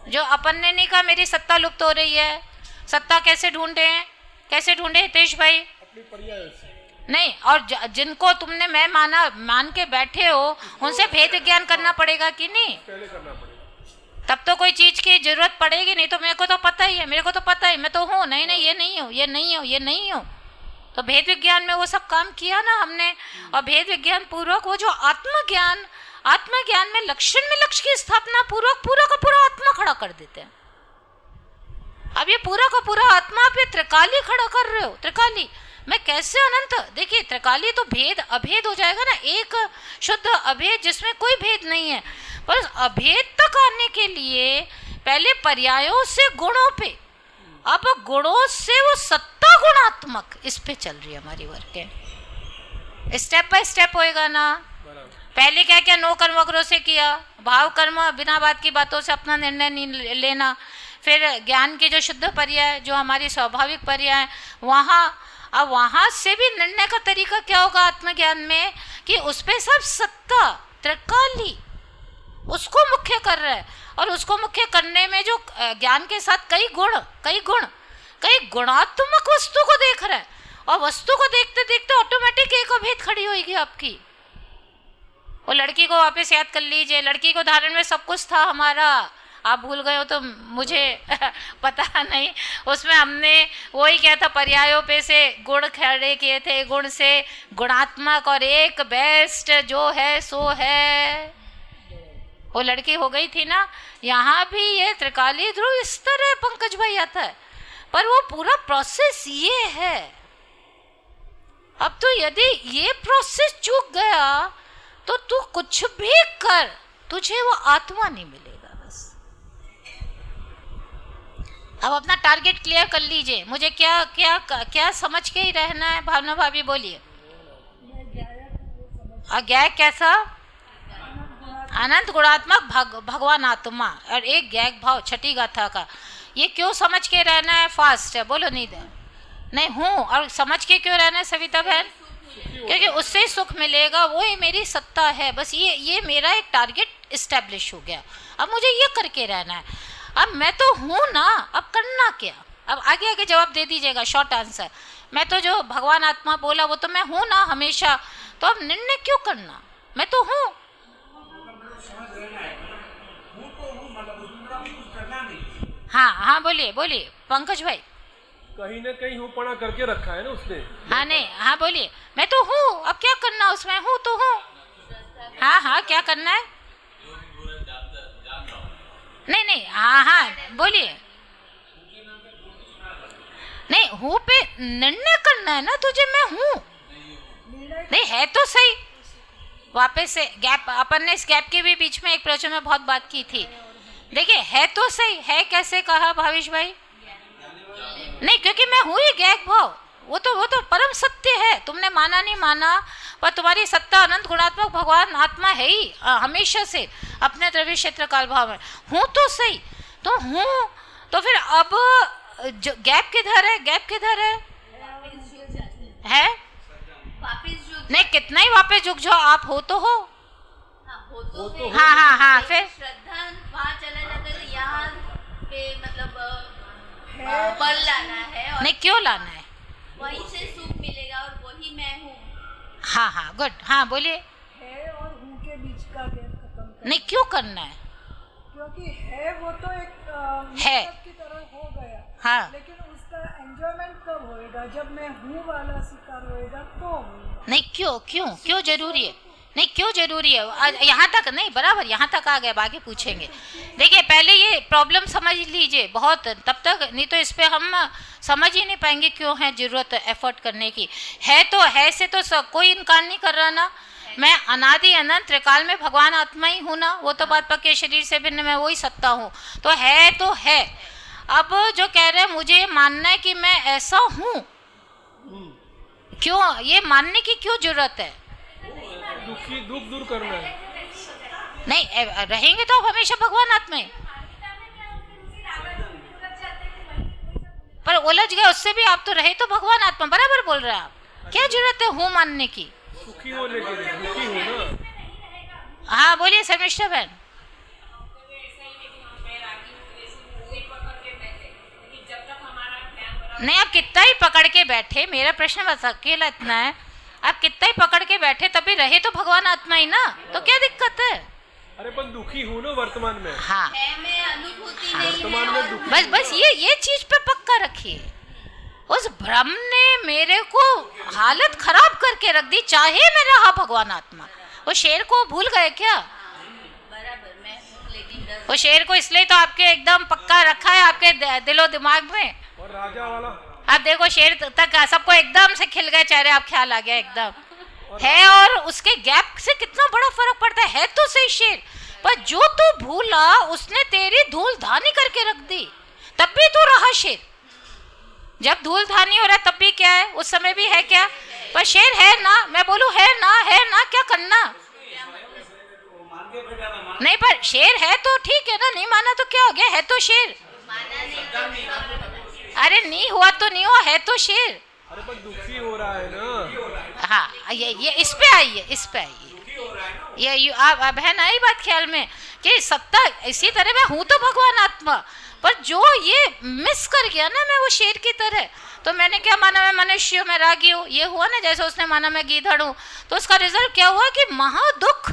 जो अपन ने नहीं कहा मेरी सत्ता लुप्त हो रही है, सत्ता कैसे ढूंढे हितेश भाई? अपनी पर्याय से नहीं, और जिनको तुमने मैं मान के बैठे हो उनसे भेद विज्ञान करना पड़ेगा कि नहीं? पहले करना पड़ेगा, तब तो कोई चीज की जरूरत पड़ेगी। नहीं तो मेरे को तो पता ही है मैं तो हूँ, नहीं ये नहीं हूँ। तो भेद विज्ञान में वो सब काम किया ना हमने। और भेद विज्ञान पूर्वक वो जो आत्मज्ञान में लक्ष्य की स्थापना पूर्वक पूरा का पूरा आत्मा खड़ा कर देते हैं। अब ये पूरा का पूरा आत्मा आप ये त्रिकाली खड़ा कर रहे हो। त्रिकाली मैं कैसे अनंत? देखिए त्रिकाली तो भेद अभेद हो जाएगा ना, एक शुद्ध अभेद जिसमें कोई भेद नहीं है। पर अभेद तक आने के लिए पहले पर्यायों से गुणों पे, अब गुणों से वो सत्ता गुणात्मक इस पे चल रही है हमारी वर्क। स्टेप बाय स्टेप होएगा ना। पहले क्या क्या नो कर्म वगैरह से किया, भाव कर्म बिना बात की बातों से अपना निर्णय नहीं लेना। फिर ज्ञान के जो शुद्ध पर्याय जो हमारी स्वाभाविक पर्याय वहाँ से भी निर्णय का तरीका क्या होगा आत्मज्ञान में कि उस पे सब सत्ता त्रिकाली उसको मुख्य कर रहा है। और उसको मुख्य करने में जो ज्ञान के साथ कई गुणात्मक वस्तु को देख रहा है। और वस्तु को देखते देखते ऑटोमेटिक एक अभेद खड़ी होगी आपकी। वो लड़की को वापस याद कर लीजिए, लड़की को धारण में सब कुछ था हमारा, आप भूल गए हो तो मुझे पता नहीं। उसमें हमने वही क्या था, पर्यायों पे से गुण खड़े किए थे, गुण से गुणात्मक और एक बेस्ट जो है सो है, वो लड़की हो गई थी ना। यहाँ भी ये त्रिकाली ध्रुव इस तरह पंकज भाई आता है, पर वो पूरा प्रोसेस ये है। अब तो यदि ये प्रोसेस चूक गया तो तू कुछ भी कर, तुझे वो आत्मा नहीं मिलेगा। बस अब अपना टारगेट क्लियर कर लीजिए। मुझे क्या क्या क्या समझ के ही रहना है? भावना भाभी बोलिए। अज्ञायक कैसा? अनंत गुणात्मक भगवान आत्मा और एक ज्ञायक भाव छठी गाथा का। ये क्यों समझ के रहना है? फास्ट है, बोलो नहीं हूँ। और समझ के क्यों रहना है सविता बहन? क्योंकि उससे ही सुख मिलेगा, वो ही मेरी सत्ता है। बस ये मेरा एक टारगेट इस्टेब्लिश हो गया। अब मुझे ये करके रहना है। अब मैं तो हूँ ना, अब करना क्या? अब आगे जवाब दे दीजिएगा, शॉर्ट आंसर। मैं तो जो भगवान आत्मा बोला वो तो मैं हूँ ना हमेशा, तो अब निर्णय क्यों करना? मैं तो हूँ। हाँ बोलिए पंकज भाई। कहीं ना कहीं हूँ पड़ा करके रखा है ना उसने। हाँ बोलिए। मैं तो हूँ, अब क्या करना उसमें? हूँ तो हूँ। हाँ क्या करना है? नहीं हाँ बोलिए। नहीं, हूँ पे निर्णय करना है ना तुझे, मैं हूँ। नहीं है तो सही। वापस से गैप, अपन ने इस गैप के भी बीच में एक प्रवचन में बहुत बात की थी। देखिए है तो सही, है कैसे कहा भावेश भाई? नहीं, क्योंकि मैं हूँ ही गैप भाव, वो तो परम सत्य है। तुमने माना नहीं माना, पर तुम्हारी सत्ता अनंत गुणात्मक भगवान आत्मा है ही हमेशा से अपने द्रव्य क्षेत्र काल भाव में। हूँ तो सही, तो हूँ, तो फिर अब जो गैप किधर है? गैप किधर है? है वापिस जो नहीं, कितना ही वापस झुक जाओ, आप हो तो हो। हो तो है। हाँ फिर श्रद्धा वहाँ चला जाता है, तो यहाँ पे मतलब बल लाना है और नहीं, क्यों लाना है? वहीं से सुख मिलेगा और वही मैं हूँ। हाँ गुड, हाँ बोलिए। है और हूँ के बीच का गैप खत्म करना। नहीं, क्यों करना है? क्योंकि है वो तो एक है। मतलब की तरह हो गया, हाँ, लेकिन उसका एंजॉयमेंट कब होएगा? जब मैं हूँ वाला स्वीकार होएगा तो होएगा। नहीं क्यों जरूरी है? नहीं, क्यों जरूरी है? यहाँ तक नहीं, बराबर यहाँ तक आ गए, आगे पूछेंगे। देखिए पहले ये प्रॉब्लम समझ लीजिए बहुत, तब तक नहीं तो इस पे हम समझ ही नहीं पाएंगे क्यों है जरूरत एफर्ट करने की। है तो है से तो कोई इनकार नहीं कर रहा ना, मैं अनादि अनंत त्रिकाल में भगवान आत्मा ही हूँ ना, वो तो बात पक्के शरीर से भिन्न मैं वही सत्ता हूँ, तो है। अब जो कह रहे हैं मुझे मानना है कि मैं ऐसा हूँ, क्यों ये मानने की क्यों जरूरत है? दुख दूर करना है। नहीं, रहेंगे तो आप हमेशा भगवान आत्मा ही, पर उलझ गए उससे भी, आप तो रहे तो भगवान आत्मा, बराबर बोल रहे हैं आप। क्या जरूरत है हूँ मानने की? सुखी होने के लिए, दुखी हो ना। हाँ बोलिए शर्मिष्ठा बहन। नहीं, आप कितना ही पकड़ के बैठे, मेरा प्रश्न बस अकेला इतना है, आप कितना ही पकड़ के बैठे तभी रहे तो भगवान आत्मा ही ना, तो क्या दिक्कत है? अरे पर दुखी हूँ ना वर्तमान में। हाँ है में अनुभूति नहीं वर्तमान है में और दुखी। बस ये चीज पे पक्का रखिए। उस भ्रम ने मेरे को हालत खराब करके रख दी, चाहे मैं रहा भगवान आत्मा। वो शेर को भूल गए क्या? बराबर मैं हूँ, लेकिन डर वो शेर को इसलिए तो आपके एकदम पक्का रखा है आपके दिलो दिमाग में। और राजा वाला आप देखो शेर तक सबको एकदम से खिल गए चेहरे, आप ख्याल आ गया एकदम। है और उसके गैप से कितना बड़ा फर्क पड़ता है तो सही शेर, पर जो तू भूला उसने तेरी धूल धानी करके रख दी, तब भी तू रहा शेर। जब धूल धानी हो रहा है तब भी क्या है? उस समय भी है क्या? पर शेर है ना, मैं बोलूं है ना, क्या करना? नहीं, पर शेर है तो ठीक है ना, नहीं माना तो क्या हो गया? है तो शेर। माना नहीं तो अरे नहीं हुआ तो नहीं हुआ, है तो शेर। अरे पर दुखी हो रहा है ना। हाँ ये इस पे आइए, ये आप बहन आई बात ख्याल में कि सत्ता इसी तरह मैं हूँ तो भगवान आत्मा, पर जो ये मिस कर गया ना मैं वो शेर की तरह, तो मैंने क्या माना? मैं मनुष्य हूँ, मैं रागी हूँ, ये हुआ ना। जैसे उसने माना मैं गीधड़ हूँ, तो उसका रिजल्ट क्या हुआ कि महादुख।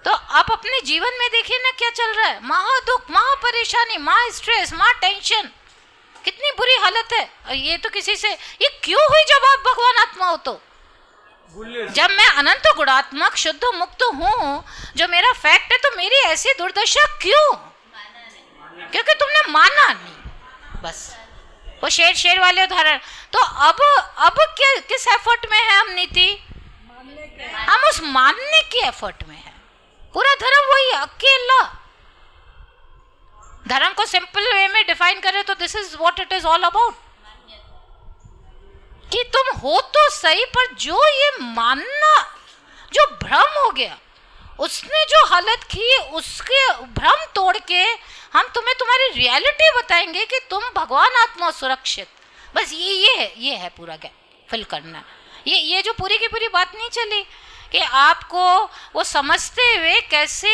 तो आप अपने जीवन में देखिए ना क्या चल रहा है, महादुख, महा परेशानी, महा स्ट्रेस, महा टेंशन, कितनी बुरी हालत है। और ये तो किसी से, ये क्यों हुई जब आप भगवान आत्मा हो? तो जब मैं अनंत गुणात्मक शुद्ध मुक्त हूँ, जो मेरा फैक्ट है, तो मेरी ऐसी दुर्दशा क्यों? क्योंकि तुमने माना नहीं। बस वो शेर वाले उदाहरण। तो अब क्या, किस एफर्ट में है हम नीति? हम उस मानने की एफर्ट में है। पूरा धर्म वही है, अकेला। धर्म को सिंपल वे में डिफाइन करें तो this is what it is all about, कि तुम हो तो सही, पर जो ये मानना, जो भ्रम हो गया, उसने जो हालत की, उसके भ्रम तोड़ के हम तुम्हें तुम्हारी रियलिटी बताएंगे कि तुम भगवान आत्मा सुरक्षित। बस ये है पूरा गैप फिल करना। ये जो पूरी की पूरी बात नहीं चली कि आपको वो समझते हुए कैसे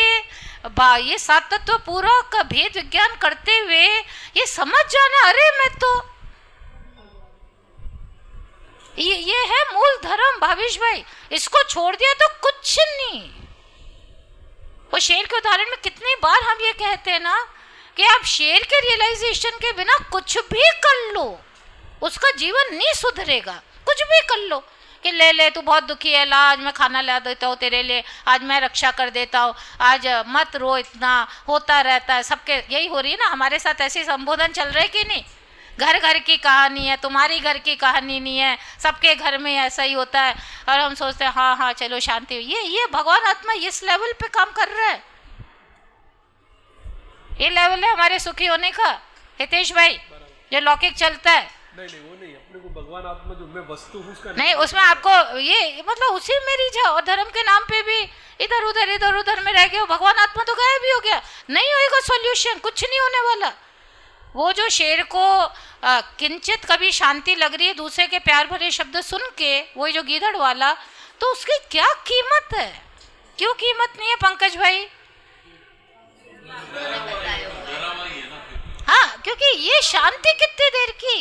ये सात तत्व पूरा का भेद विज्ञान करते हुए ये समझ जाना, अरे मैं तो ये है मूल धर्म भावेश भाई, इसको छोड़ दिया तो कुछ नहीं। वो शेर के उदाहरण में कितनी बार हम ये कहते हैं ना कि आप शेर के रियलाइजेशन के बिना कुछ भी कर लो, उसका जीवन नहीं सुधरेगा। कुछ भी कर लो कि ले तू बहुत दुखी है, ला आज मैं खाना ला देता हूँ तेरे लिए, आज मैं रक्षा कर देता हूँ, आज मत रो, इतना होता रहता है। सबके यही हो रही है ना, हमारे साथ ऐसे संबोधन चल रहे कि नहीं? घर घर की कहानी है, तुम्हारी घर की कहानी नहीं है, सबके घर में ऐसा ही होता है। और हम सोचते हैं हाँ हाँ चलो शांति। ये भगवान आत्मा इस लेवल पे काम कर रहा है, ये लेवल है हमारे सुखी होने का। हितेश भाई जो लौकिक चलता है, नहीं वो नहीं, अपने को भगवान आत्मा जो मैं वस्तु हूँ उसका नहीं उसमें आपको ये मतलब उसी में रिझा, और धर्म के नाम पे भी इधर उधर में रह गए। भगवान आत्मा तो गायब ही हो गया, नहीं होएगा सॉल्यूशन, कुछ नहीं होने वाला। वो जो शेर को किंचित कभी शांति लग रही है दूसरे के प्यार भरे शब्द सुन के, वही जो गीदड़ वाला, तो उसकी क्या कीमत है? क्यों कीमत नहीं है पंकज भाई? हाँ, क्योंकि ये शांति कितनी देर की,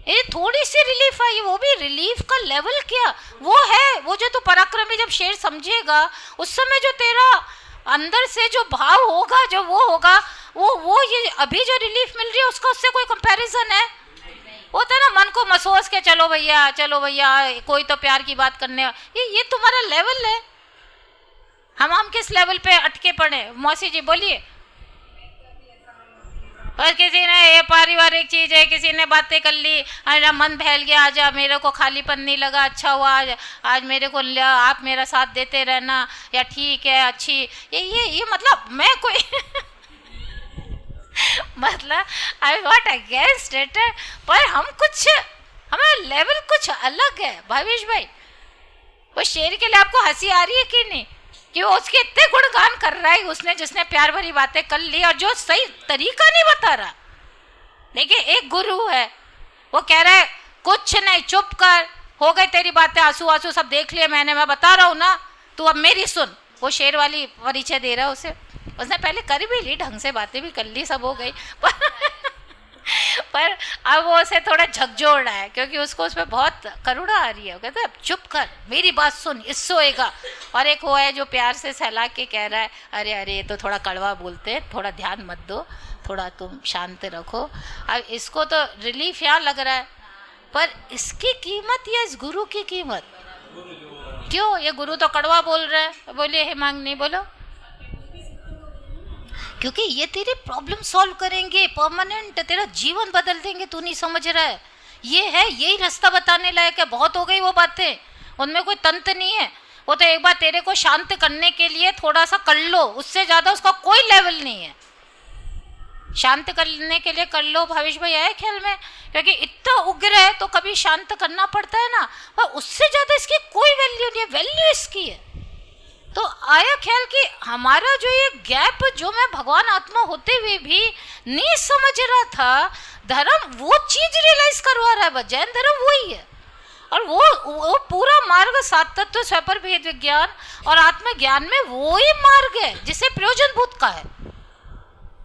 ये थोड़ी सी रिलीफ आई, वो भी रिलीफ का लेवल क्या वो है, वो जो तू पराक्रमी जब शेर समझेगा उस समय जो तेरा अंदर से जो भाव होगा, जो वो होगा, वो ये अभी जो रिलीफ मिल रही है उसका उससे कोई कंपैरिजन है? होता है ना मन को महसूस के चलो भैया कोई तो प्यार की बात करने, ये तुम्हारा लेवल है। हम किस लेवल पे अटके पड़े? मौसी जी बोलिए। और किसी ने ये पारिवारिक चीज है, किसी ने बातें कर ली, अरे मन बहल गया, आजा मेरे को खालीपन नहीं लगा, अच्छा हुआ आज मेरे को आप मेरा साथ देते रहना, या ठीक है अच्छी, ये मतलब मैं कोई मतलब आई वॉट अगेंस्ट इट, पर हमारा लेवल कुछ अलग है। भावेश भाई वो शेर के लिए आपको हंसी आ रही है कि नहीं, कि वो उसके इतने गुणगान कर रहा है उसने, जिसने प्यार भरी बातें कर ली और जो सही तरीका नहीं बता रहा। देखिए एक गुरु है, वो कह रहा है कुछ नहीं, चुप कर, हो गई तेरी बातें, आंसू सब देख लिए मैंने, मैं बता रहा हूँ ना, तू अब मेरी सुन। वो शेर वाली परिचय दे रहा है उसे, उसने पहले कर भी ली, ढंग से बातें भी कर ली, सब हो गई पर अब वो उसे थोड़ा झकझोड़ रहा है, क्योंकि उसको उस पर बहुत करुणा आ रही है। वो कहता है चुप कर, मेरी बात सुन, इससे होएगा। और एक वो है जो प्यार से सहला के कह रहा है, अरे ये तो थोड़ा कड़वा बोलते हैं, थोड़ा ध्यान मत दो, थोड़ा तुम शांत रखो। अब इसको तो रिलीफ यहाँ लग रहा है, पर इसकी कीमत या इस गुरु की कीमत क्यों? ये गुरु तो कड़वा बोल रहा है। बोलिए हेमांगनी बोलो। क्योंकि ये तेरी प्रॉब्लम सॉल्व करेंगे, परमानेंट तेरा जीवन बदल देंगे, तू नहीं समझ रहा है। ये है, यही रास्ता बताने लायक है। बहुत हो गई वो बातें, उनमें कोई तंत्र नहीं है। वो तो एक बार तेरे को शांत करने के लिए थोड़ा सा कर लो, उससे ज्यादा उसका कोई लेवल नहीं है। शांत करने के लिए कर लो, भावेश भाई आए ख्याल में, क्योंकि इतना उग्र है तो कभी शांत करना पड़ता है ना, पर उससे ज्यादा इसकी कोई वैल्यू नहीं है, वैल्यू इसकी है। तो आया ख्याल कि हमारा जो ये गैप, जो मैं भगवान आत्मा होते हुए भी नहीं समझ रहा था, धर्म वो चीज रियलाइज करवा रहा है। बस जैन धर्म वही है, और वो पूरा मार्ग 7 तत्व स्वपर भेद विज्ञान और आत्मज्ञान में वो ही मार्ग है जिसे प्रयोजनभूत का है।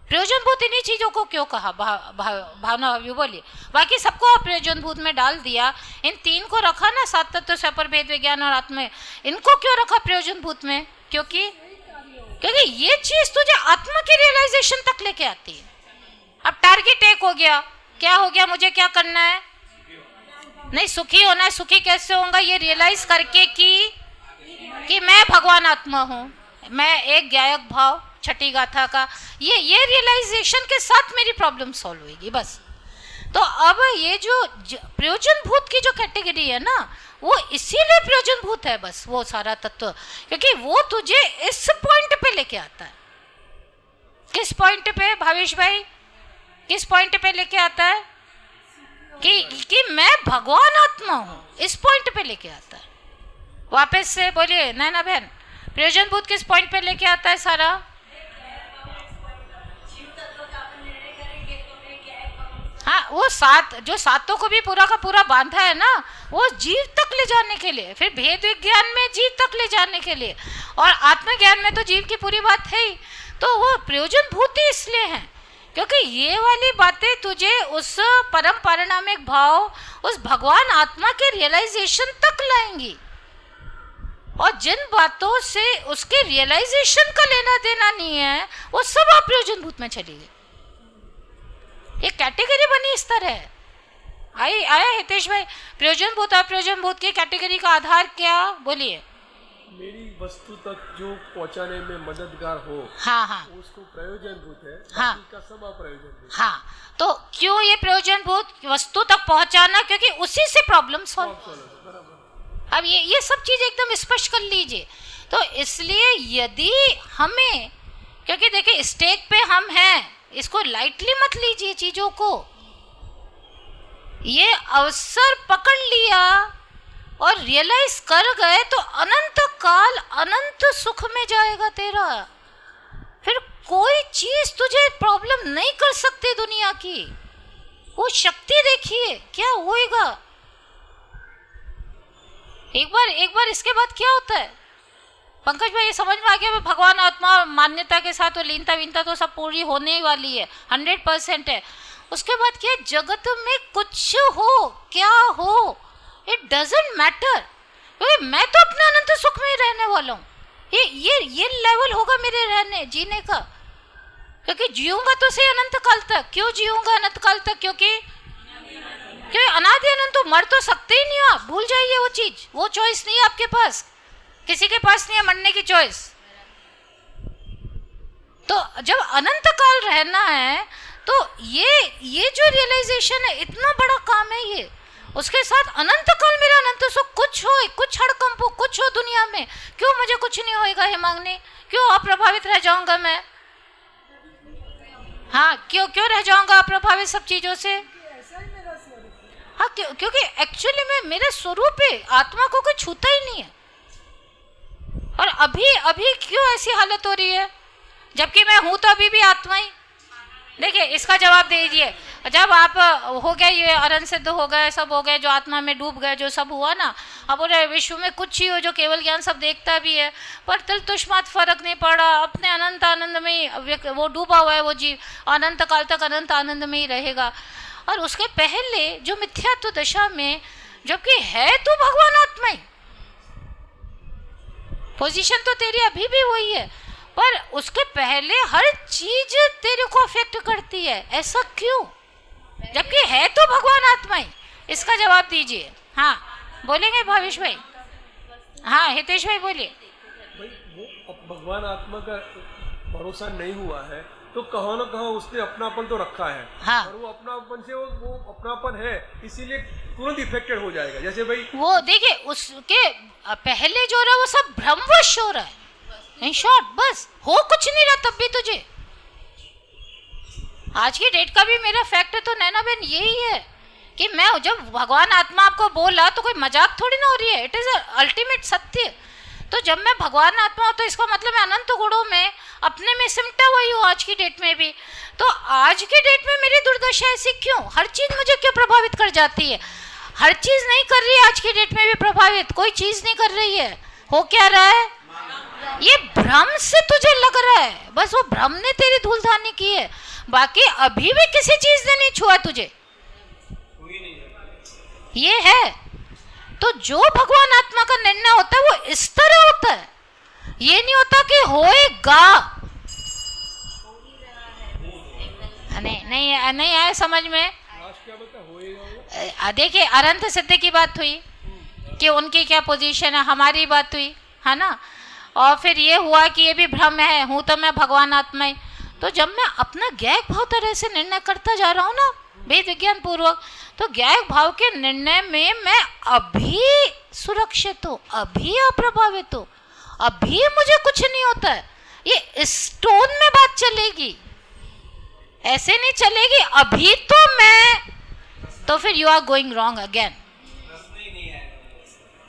प्रयोजनभूत इन्हीं चीजों को क्यों कहा? भावना अभी बोलिए। बाकी सबको अप्रयोजनभूत में डाल दिया, इन 3 को रखा ना, 7 तत्व स्वपर भेद विज्ञान और आत्मा, इनको क्यों रखा प्रयोजनभूत में? क्योंकि ये चीज तुझे आत्मा की रियलाइजेशन तक लेके आती है। अब टारगेट एक हो गया, क्या हो गया? मुझे क्या करना है? नहीं, सुखी होना है। सुखी कैसे होगा? ये रियलाइज करके कि मैं भगवान आत्मा हूँ, मैं एक गायक भाव छठी गाथा का, ये रियलाइजेशन के साथ मेरी प्रॉब्लम सॉल्व होगी बस। तो अब ये जो प्रयोजनभूत की जो कैटेगरी है ना, वो इसीलिए प्रयोजनभूत है बस, वो सारा तत्व, क्योंकि वो तुझे इस पॉइंट पे लेके आता है। किस पॉइंट पे भावेश भाई? किस पॉइंट पे लेके आता है? कि मैं भगवान आत्मा हूँ, इस पॉइंट पे लेके आता है। वापस से बोलिए नैना बहन, प्रयोजनभूत किस पॉइंट पे लेके आता है सारा? हाँ, वो सातों को भी पूरा का पूरा बांधा है ना, वो जीव तक ले जाने के लिए, फिर भेद विज्ञान में जीव तक ले जाने के लिए, और आत्मज्ञान में तो जीव की पूरी बात है ही। तो वो प्रयोजनभूत ही इसलिए है क्योंकि ये वाली बातें तुझे उस परम पारिणामिक भाव, उस भगवान आत्मा के रियलाइजेशन तक लाएंगी। और जिन बातों से उसके रियलाइजेशन का लेना देना नहीं है, वो सब अप्रयोजनभूत में चली गई। ये कैटेगरी बनी इस तरह। आया हितेश भाई, प्रयोजनभूत अप्रयोजनभूत की कैटेगरी का आधार क्या? बोलिए। मेरी वस्तु तक जो पहुंचाने में मददगार हो, हाँ, उसको प्रयोजनभूत है, हाँ, बाकी का सब अप्रयोजनभूत। हाँ, तो क्यों ये प्रयोजनभूत वस्तु तक पहुंचाना, क्योंकि उसी से प्रॉब्लम सॉल्व। अब ये सब चीज एकदम स्पष्ट कर लीजिए। तो इसलिए यदि हमें, क्योंकि देखिए स्टेज पे हम हैं, इसको लाइटली मत लीजिए चीजों को। ये अवसर पकड़ लिया और रियलाइज कर गए तो अनंत काल अनंत सुख में जाएगा तेरा। फिर कोई चीज तुझे प्रॉब्लम नहीं कर सकती दुनिया की। वो शक्ति देखिए क्या होएगा। एक बार इसके बाद क्या होता है पंकज भाई, ये समझ में आ गया। भगवान आत्मा मान्यता के साथ वो लीनता वीनता तो सब पूरी होने ही वाली है, 100% है। उसके बाद क्या, जगत में कुछ हो क्या हो, इट डजंट मैटर, क्योंकि मैं तो अपने अनंत सुख में ही रहने वाला हूँ। ये लेवल होगा मेरे रहने जीने का, क्योंकि जीऊंगा तो सही अनंत काल तक। क्यों जीऊंगा अनंत काल तक? क्योंकि अनादि अनंत तो मर तो सकते ही नहीं हो आप, भूल जाइए वो चीज। वो चॉइस नहीं है आपके पास, किसी के पास नहीं है मरने की चॉइस। तो जब अनंत काल रहना है तो ये जो रियलाइजेशन है, इतना बड़ा काम है ये। उसके साथ अनंत काल मेरा अनंत सुख, कुछ हो, कुछ हड़कंप हो, कुछ हो दुनिया में, क्यों मुझे कुछ नहीं होएगा हेमांगनी? क्यों अप्रभावित रह जाऊंगा मैं? हाँ, क्यों रह जाऊंगा अप्रभावित सब चीजों से? हाँ, क्योंकि एक्चुअली में मेरा स्वरूप है, आत्मा को कोई छूता ही नहीं है। और अभी क्यों ऐसी हालत हो रही है, जबकि मैं हूं तो अभी भी आत्मा ही। देखिए इसका जवाब दीजिए। जब आप हो गए, ये अरन सिद्ध हो गए, सब हो गए, जो आत्मा में डूब गए, जो सब हुआ ना, अब पूरे विश्व में कुछ ही हो जो केवल ज्ञान सब देखता भी है, पर तिल तुष्मात फर्क नहीं पड़ा, अपने अनंत आनंद में वो डूबा हुआ है वो जीव, अनंत काल तक अनंत आनंद में ही रहेगा। और उसके पहले जो मिथ्यात्व दशा में, जबकि है तो भगवान आत्मा ही, पोजीशन तो तेरी अभी भी वही है, पर उसके पहले हर चीज तेरे को अफेक्ट करती है। ऐसा क्यों, जबकि है तो भगवान आत्मा ही? इसका जवाब दीजिए। हाँ बोलेंगे भावेश भाई? हाँ हितेश भाई बोलिए। भाई वो भगवान आत्मा का भरोसा नहीं हुआ है तो कहाँ ना कहाँ उसने अपनापन तो रखा है। हाँ। और वो अपनापन से वो अपनापन है, इसीलिए तुरंत इफेक्टेड हो जाएगा। जैसे भाई वो देखिए उसके पहले जो रहा वो सब भ्रमवश हो रहा है। इन शॉर्ट बस हो कुछ नहीं रहा तब भी तुझे। आज की डेट का भी मेरा फैक्ट है तो नैना बहन यही है कि मैं जब भगवान आत्मा आपको बोला तो कोई मजाक थोड़ी ना हो रही है, इट इज अल्टीमेट सत्य। तो जब मैं भगवान आत्मा हूँ तो इसका मतलब मैं अनंत गुणों में अपने में सिमटा हुई हूँ आज की डेट में भी। तो आज की डेट में मेरी दुर्दशा ऐसी क्यों? हर चीज मुझे क्यों प्रभावित कर जाती है? हर चीज नहीं कर रही है आज की डेट में भी प्रभावित, कोई चीज नहीं कर रही है। हो क्या रहा है? ये भ्रम से तुझे लग रहा है, बस वो भ्रम ने तेरी धूलधानी की है, बाकी अभी भी किसी चीज ने नहीं छुआ तुझे। ये है तो जो भगवान आत्मा का निर्णय होता है वो इस तरह होता है, ये नहीं होता कि होएगा। नहीं आया समझ में? देखिए अनंत सिद्ध की बात हुई कि उनकी क्या पोजीशन है, हमारी बात हुई है ना, और फिर ये हुआ कि ये भी भ्रम है, हूं तो मैं भगवान आत्मा ही। तो जब मैं अपना ज्ञायक भाव तरह से निर्णय करता जा रहा हूँ ना वेद विज्ञान पूर्वक, तो ज्ञायक भाव के निर्णय में मैं अभी सुरक्षित हूँ, अभी अप्रभावित हूँ, अभी मुझे कुछ नहीं होता है। ये इस टोन में बात चलेगी, ऐसे नहीं चलेगी अभी तो मैं, तो फिर you are going wrong again.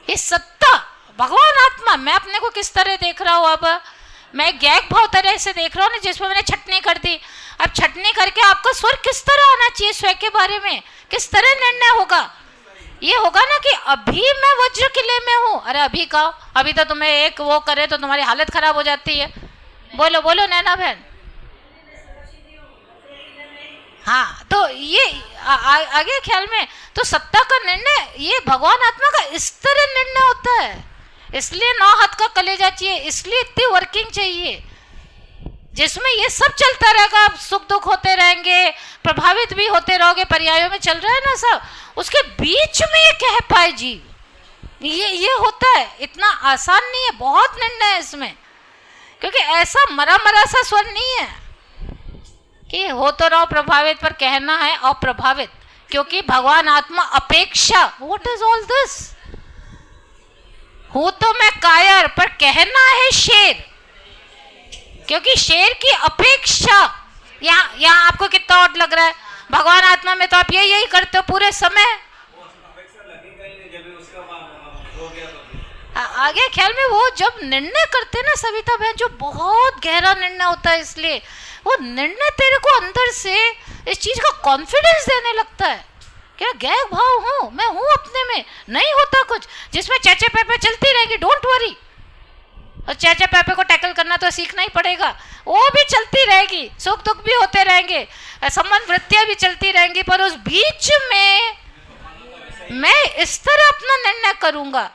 ये सत्ता भगवान आत्मा, मैं अपने को किस तरह देख रहा हूँ, अब मैं ज्ञायक भाव तरह से देख रहा हूँ ना, जिसमें मैंने छटनी कर दी। अब छटनी करके आपका स्वर किस तरह आना चाहिए, स्वयं के बारे में किस तरह निर्णय होगा? ये होगा ना कि अभी मैं वज्र किले में हूँ। अरे अभी का, अभी तो तुम्हें एक वो करे तो तुम्हारी हालत खराब हो जाती है। बोलो बोलो नैना बहन। हाँ तो ये आगे ख्याल में, तो सत्ता का निर्णय ये भगवान आत्मा का इस तरह निर्णय होता है। इसलिए 9 हाथ का कलेजा चाहिए, इसलिए इतनी वर्किंग चाहिए जिसमें ये सब चलता रहेगा, सुख दुख होते रहेंगे, प्रभावित भी होते रहोगे, पर्यायों में चल रहा है ना सब, उसके बीच में ये कह पाए जी, ये होता है। इतना आसान नहीं है, बहुत निर्णय है इसमें, क्योंकि ऐसा मरा सा स्वर नहीं है। कि हो तो रहो प्रभावित, पर कहना है अप्रभावित, क्योंकि भगवान आत्मा अपेक्षा। What is all this? हूं तो मैं कायर, पर कहना है शेर, क्योंकि शेर की अपेक्षा। यहाँ आपको कितना ऑड लग रहा है? भगवान आत्मा में तो आप यही करते हो पूरे समय। आगे ख्याल में वो जब निर्णय करते ना सविता बहन, जो बहुत गहरा निर्णय होता है, इसलिए वो निर्णय तेरे को अंदर से इस चीज का कॉन्फिडेंस देने लगता है। क्या गैर भाव हूँ मैं, हूँ अपने में, नहीं होता कुछ जिसमें चेचे पेपे चलती रहेगी। Don't worry. और चेचे पेपे को टैकल करना तो सीखना ही पड़ेगा, वो भी चलती रहेगी, सुख दुख भी होते रहेंगे, संबंध वृत्तियां भी चलती रहेंगी, पर उस बीच में मैं इस तरह अपना निर्णय करूंगा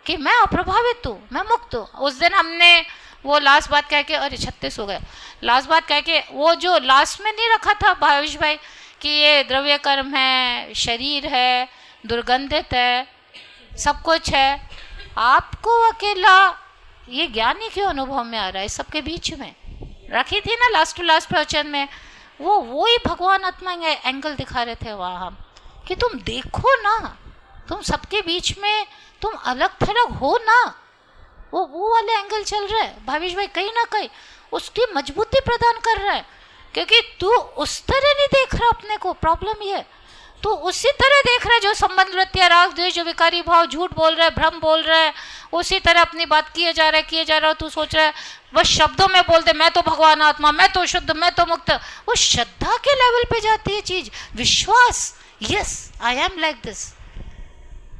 कि मैं अप्रभावित हूँ, मैं मुक्त हूँ। उस दिन हमने वो लास्ट बात कह के, अरे 36 हो गया, लास्ट बात कह के वो जो लास्ट में नहीं रखा था भावेश भाई कि ये द्रव्य कर्म है, शरीर है, दुर्गंधित है, सब कुछ है, आपको अकेला ये ज्ञान ही क्यों अनुभव में आ रहा है? सबके बीच में रखी थी ना लास्ट टू लास्ट प्रवचन में, वो ही भगवान आत्मा एंगल दिखा रहे थे वहाँ हम, कि तुम देखो ना, तुम सबके बीच में तुम अलग थलग हो ना, वो वाले एंगल चल रहा है भावेश भाई, कहीं ना कहीं उसकी मजबूती प्रदान कर रहा है, क्योंकि तू उस तरह नहीं देख रहा अपने को। प्रॉब्लम ये, तू उसी तरह देख रहा है जो संबंध वृत्तियां, राग द्वेष, जो विकारी भाव, झूठ बोल रहा है, भ्रम बोल रहा है, उसी तरह अपनी बात किए जा रहा है। तू सोच रहा है बस शब्दों में बोल दे मैं तो भगवान आत्मा, मैं तो शुद्ध, मैं तो मुक्त। वो श्रद्धा के लेवल पे जाती है चीज, विश्वास, yes I am like this.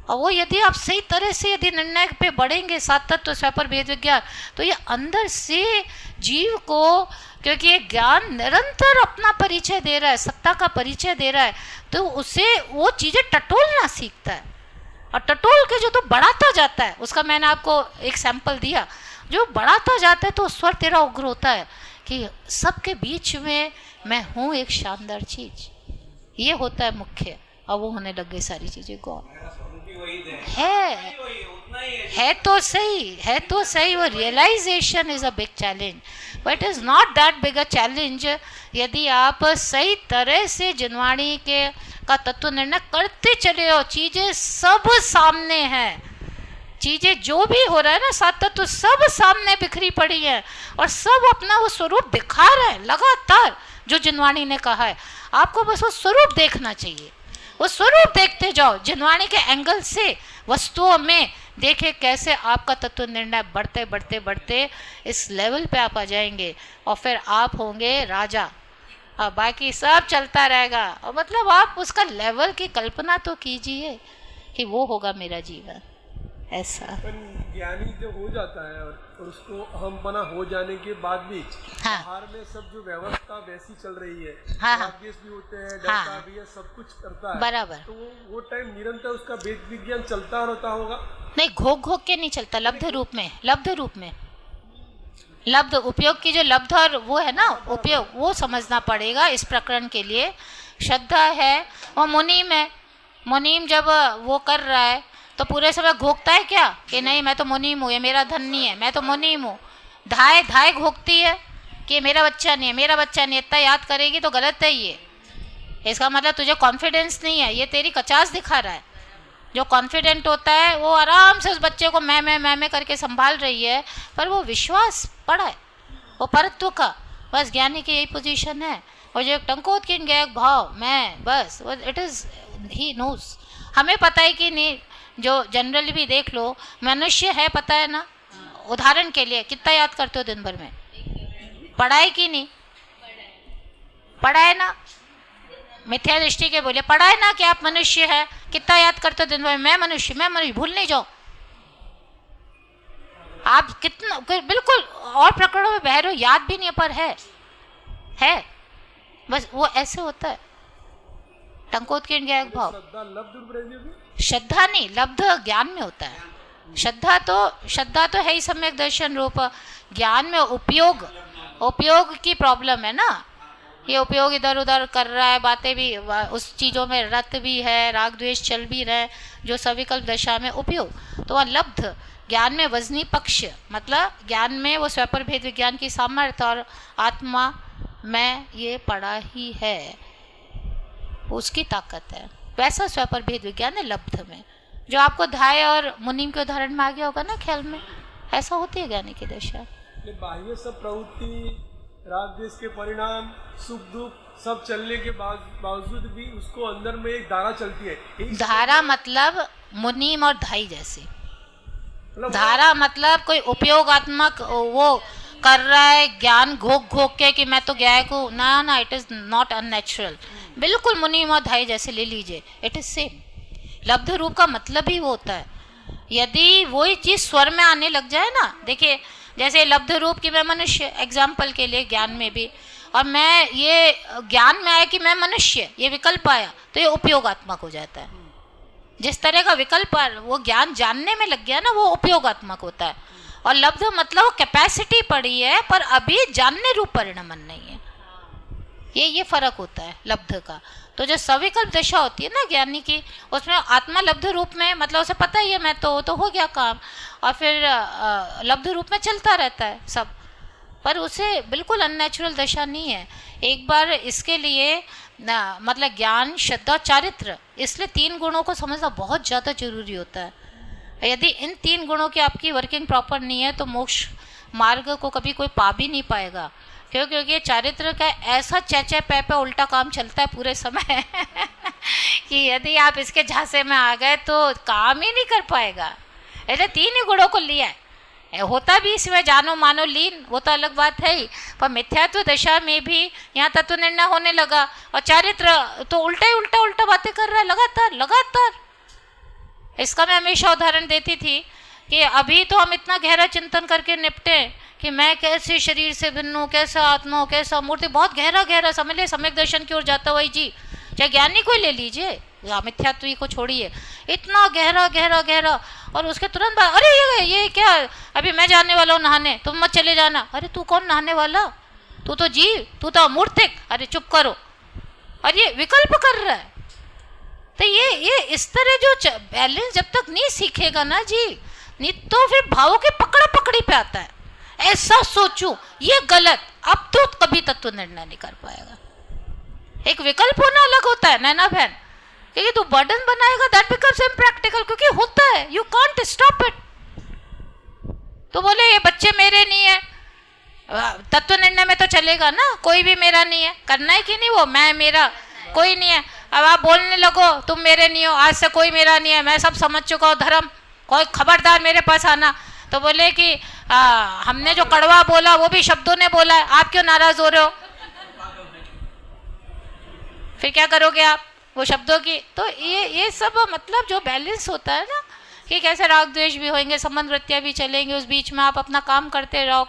और वो यदि आप सही तरह से यदि निर्णय पे बढ़ेंगे, सात तत्व, स्वपर भेद विज्ञान, तो ये अंदर से जीव को, क्योंकि ये ज्ञान निरंतर अपना परिचय दे रहा है, सत्ता का परिचय दे रहा है, तो उसे वो चीज़ें टटोलना सीखता है। और टटोल के जो तो बढ़ाता जाता है, उसका मैंने आपको एक सैंपल दिया, जो बढ़ाता जाता है तो स्वर तेरा उग्र होता है कि सबके बीच में मैं हूँ एक शानदार चीज। ये होता है मुख्य। और वो होने लग गई सारी चीजें गौर है तो सही वो realization is a big challenge, but is not that big a challenge यदि आप सही तरह से जिनवाणी के का तत्व निर्णय करते चले हो। चीजें सब सामने हैं, चीजें जो भी हो रहा है ना, सात तत्व सब सामने बिखरी पड़ी है और सब अपना वो स्वरूप दिखा रहे हैं लगातार, जो जिनवाणी ने कहा है। आपको बस वो स्वरूप देखना चाहिए, वो स्वरूप देखते जाओ, जिनवाणी के एंगल से वस्तुओं में देखे कैसे आपका तत्व निर्णय बढ़ते बढ़ते बढ़ते इस लेवल पे आप आ जाएंगे और फिर आप होंगे राजा और बाकी सब चलता रहेगा। और मतलब आप उसका लेवल की कल्पना तो कीजिए कि वो होगा मेरा जीवन ऐसा। ज्ञानी जब हो जाता है और उसको हम बना हो जाने के बाद भी बाहर में सब जो व्यवस्था वैसी चल रही है, भी होते हैं, डरता भी है, सब कुछ करता है बराबर, तो वो टाइम निरंतर उसका वेद विज्ञान चलता रहता होगा। नहीं, घोक के नहीं चलता, लब्ध रूप में लब्ध उपयोग की जो लब्ध और वो है ना उपयोग, वो समझना पड़ेगा इस प्रकरण के लिए। श्रद्धा है वो मुनीम है, मुनीम जब वो कर रहा है तो पूरे समय घोकता है क्या कि नहीं मैं तो मुनीम हूँ, ये मेरा धन नहीं है, मैं तो मुनीम हूँ। धाय घोकती है कि मेरा बच्चा नहीं है, इतना याद करेगी तो गलत है ये। इसका मतलब तुझे कॉन्फिडेंस नहीं है, ये तेरी कचास दिखा रहा है। जो कॉन्फिडेंट होता है वो आराम से उस बच्चे को मैं करके संभाल रही है, पर वो विश्वास पड़ा है, वो परत्व का। बस ज्ञानी की यही पोजीशन है। और जो टंकोत की गैक भाव मैं बस इट इज़ ही नोज। हमें पता है कि नहीं, जो जनरली भी देख लो मनुष्य है, पता है ना। उदाहरण के लिए कितना याद करते हो दिन भर में? पढ़ा है कि नहीं? पढ़ा है ना, मिथ्या दृष्टि के बोले पढ़ा है ना कि आप मनुष्य है। कितना याद करते हो दिन भर में? मैं मनुष्य, भूल नहीं जाओ आप। कितना बिल्कुल और प्रकरणों में बह रहे हो, याद भी नहीं पर है बस वो ऐसे होता है। टंकोत के भाव श्रद्धा नहीं, लब्ध ज्ञान में होता है। श्रद्धा तो है ही सम्यक दर्शन रूप। ज्ञान में उपयोग की प्रॉब्लम है ना। ये उपयोग इधर उधर कर रहा है, बातें भी उस चीज़ों में रत भी है, राग द्वेष चल भी रहा है, जो सविकल्प दशा में उपयोग। तो वह लब्ध ज्ञान में वजनी पक्ष, मतलब ज्ञान में वो स्वपर भेद विज्ञान की सामर्थ्य और आत्मा मैं ये पढ़ा ही है, उसकी ताकत है। वैसा स्वपर भेद विज्ञान है लब्ध में, जो आपको धाय और मुनीम के उदाहरण में आ गया होगा ना ख्याल में, ऐसा होती है ज्ञानी की दशा। बाह्य सब प्रवृत्ति, राग द्वेष के परिणाम, सुख दुख सब चलने के बावजूद भी उसको अंदर में एक धारा चलती है। धारा मतलब मुनीम और धाई जैसी धारा, मतलब कोई उपयोगात्मक वो कर रहा है ज्ञान घोक घोक के कि मैं तो गायक हूँ, ना ना, इट इज नॉट अननेचुरल। बिल्कुल मुनीम और धाई जैसे ले लीजिए, इट इज सेम। लब्ध रूप का मतलब ही वो होता है। यदि वही चीज स्वर में आने लग जाए ना, देखिए जैसे लब्ध रूप की मैं मनुष्य, एग्जाम्पल के लिए ज्ञान में भी, और मैं ये ज्ञान में आया कि मैं मनुष्य, ये विकल्प आया तो ये उपयोगात्मक हो जाता है। जिस तरह का विकल्प वो ज्ञान जानने में लग गया ना, वो उपयोगात्मक होता है। और लब्ध मतलब कैपेसिटी पड़ी है पर अभी जानने रूप परिणमन नहीं है। ये फर्क होता है लब्ध का। तो जो सविकल्प दशा होती है ना ज्ञानी की, उसमें आत्मा लब्ध रूप में, मतलब उसे पता ही है मैं तो हो गया काम, और फिर लब्ध रूप में चलता रहता है सब, पर उसे बिल्कुल अननेचुरल दशा नहीं है। एक बार इसके लिए मतलब ज्ञान, श्रद्धा, चारित्र, इसलिए 3 गुणों को समझना बहुत ज़्यादा जरूरी होता है। यदि इन 3 गुणों की आपकी वर्किंग प्रॉपर नहीं है तो मोक्ष मार्ग को कभी कोई पा भी नहीं पाएगा। क्योंकि चारित्र का ऐसा चेचे पे उल्टा काम चलता है पूरे समय कि यदि आप इसके झांसे में आ गए तो काम ही नहीं कर पाएगा। ऐसे 3 ही गुणों को लिया है, होता भी इसमें जानो मानो लीन, वो तो अलग बात है ही, पर मिथ्यात्व दशा में भी यहाँ तत्व निर्णय होने लगा, और चारित्र तो उल्टा बातें कर रहा है लगातार। इसका मैं हमेशा उदाहरण देती थी कि अभी तो हम इतना गहरा चिंतन करके निपटे कि मैं कैसे शरीर से भिन्न हूँ, कैसा आत्मा हूँ, कैसा मूर्ति, बहुत गहरा समझ ले, सम्यक दर्शन की ओर जाता हुआ जी, चाहे ज्ञानी कोई ले लीजिए, मिथ्यात्व को छोड़िए, इतना गहरा, और उसके तुरंत बाद अरे ये क्या, अभी मैं जाने वाला हूँ नहाने, तुम मत चले जाना। अरे तू कौन नहाने वाला, तू तो जीव, तू तो अमूर्तिक, अरे चुप करो। और ये विकल्प कर रहा है। तो ये इस तरह जो बैलेंस जब तक नहीं सीखेगा ना जी, नहीं तो फिर भावों के पकड़ा पकड़ी पे आता है, ऐसा सोचूं ये गलत, अब तो कभी तत्व निर्णय नहीं कर पाएगा। एक विकल्प होना अलग होता है नैना बहन, क्योंकि तू बर्डन बनाएगा दैट बिकम्स इम्प्रैक्टिकल, क्योंकि होता है, यू कांट स्टॉप इट। तो बोले ये बच्चे मेरे नहीं है, तत्व निर्णय में तो चलेगा ना, कोई भी मेरा नहीं है, करना है कि नहीं, वो मैं मेरा कोई नहीं है। अब आप बोलने लगो तुम मेरे नहीं हो, आज से कोई मेरा नहीं है, मैं सब समझ चुका हूँ धर्म, कोई खबरदार मेरे पास आना। तो बोले कि हमने जो कड़वा बोला वो भी शब्दों ने बोला है, आप क्यों नाराज हो रहे हो, फिर क्या करोगे आप वो शब्दों की। तो ये सब मतलब जो बैलेंस होता है ना, कि कैसे राग द्वेष भी होंगे, संबंध वृत्तियाँ भी चलेंगे, उस बीच में आप अपना काम करते जाओ,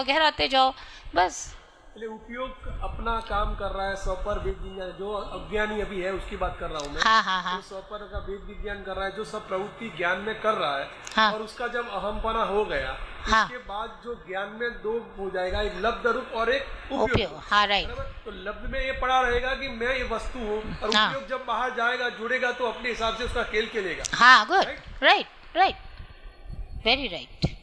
गहराते जाओ, बस। उपयोग अपना काम कर रहा है, स्वपर वेद विज्ञान, जो अज्ञानी अभी है उसकी बात कर रहा हूँ मैं। हाँ। जो स्वपर का वेद विज्ञान कर रहा है, जो सब प्रवृत्ति ज्ञान में कर रहा है, और उसका जब अहमपना हो गया, उसके बाद जो ज्ञान में 2 हो जाएगा, एक लब्ध रूप और एक उपयोग। हाँ, राइट। तो लब्ध में ये पड़ा रहेगा कि मैं ये वस्तु हूँ, और उपयोग जब बाहर जाएगा, जुड़ेगा, तो अपने हिसाब से उसका खेल खेलेगा। हाँ, गुड, राइट, वेरी राइट।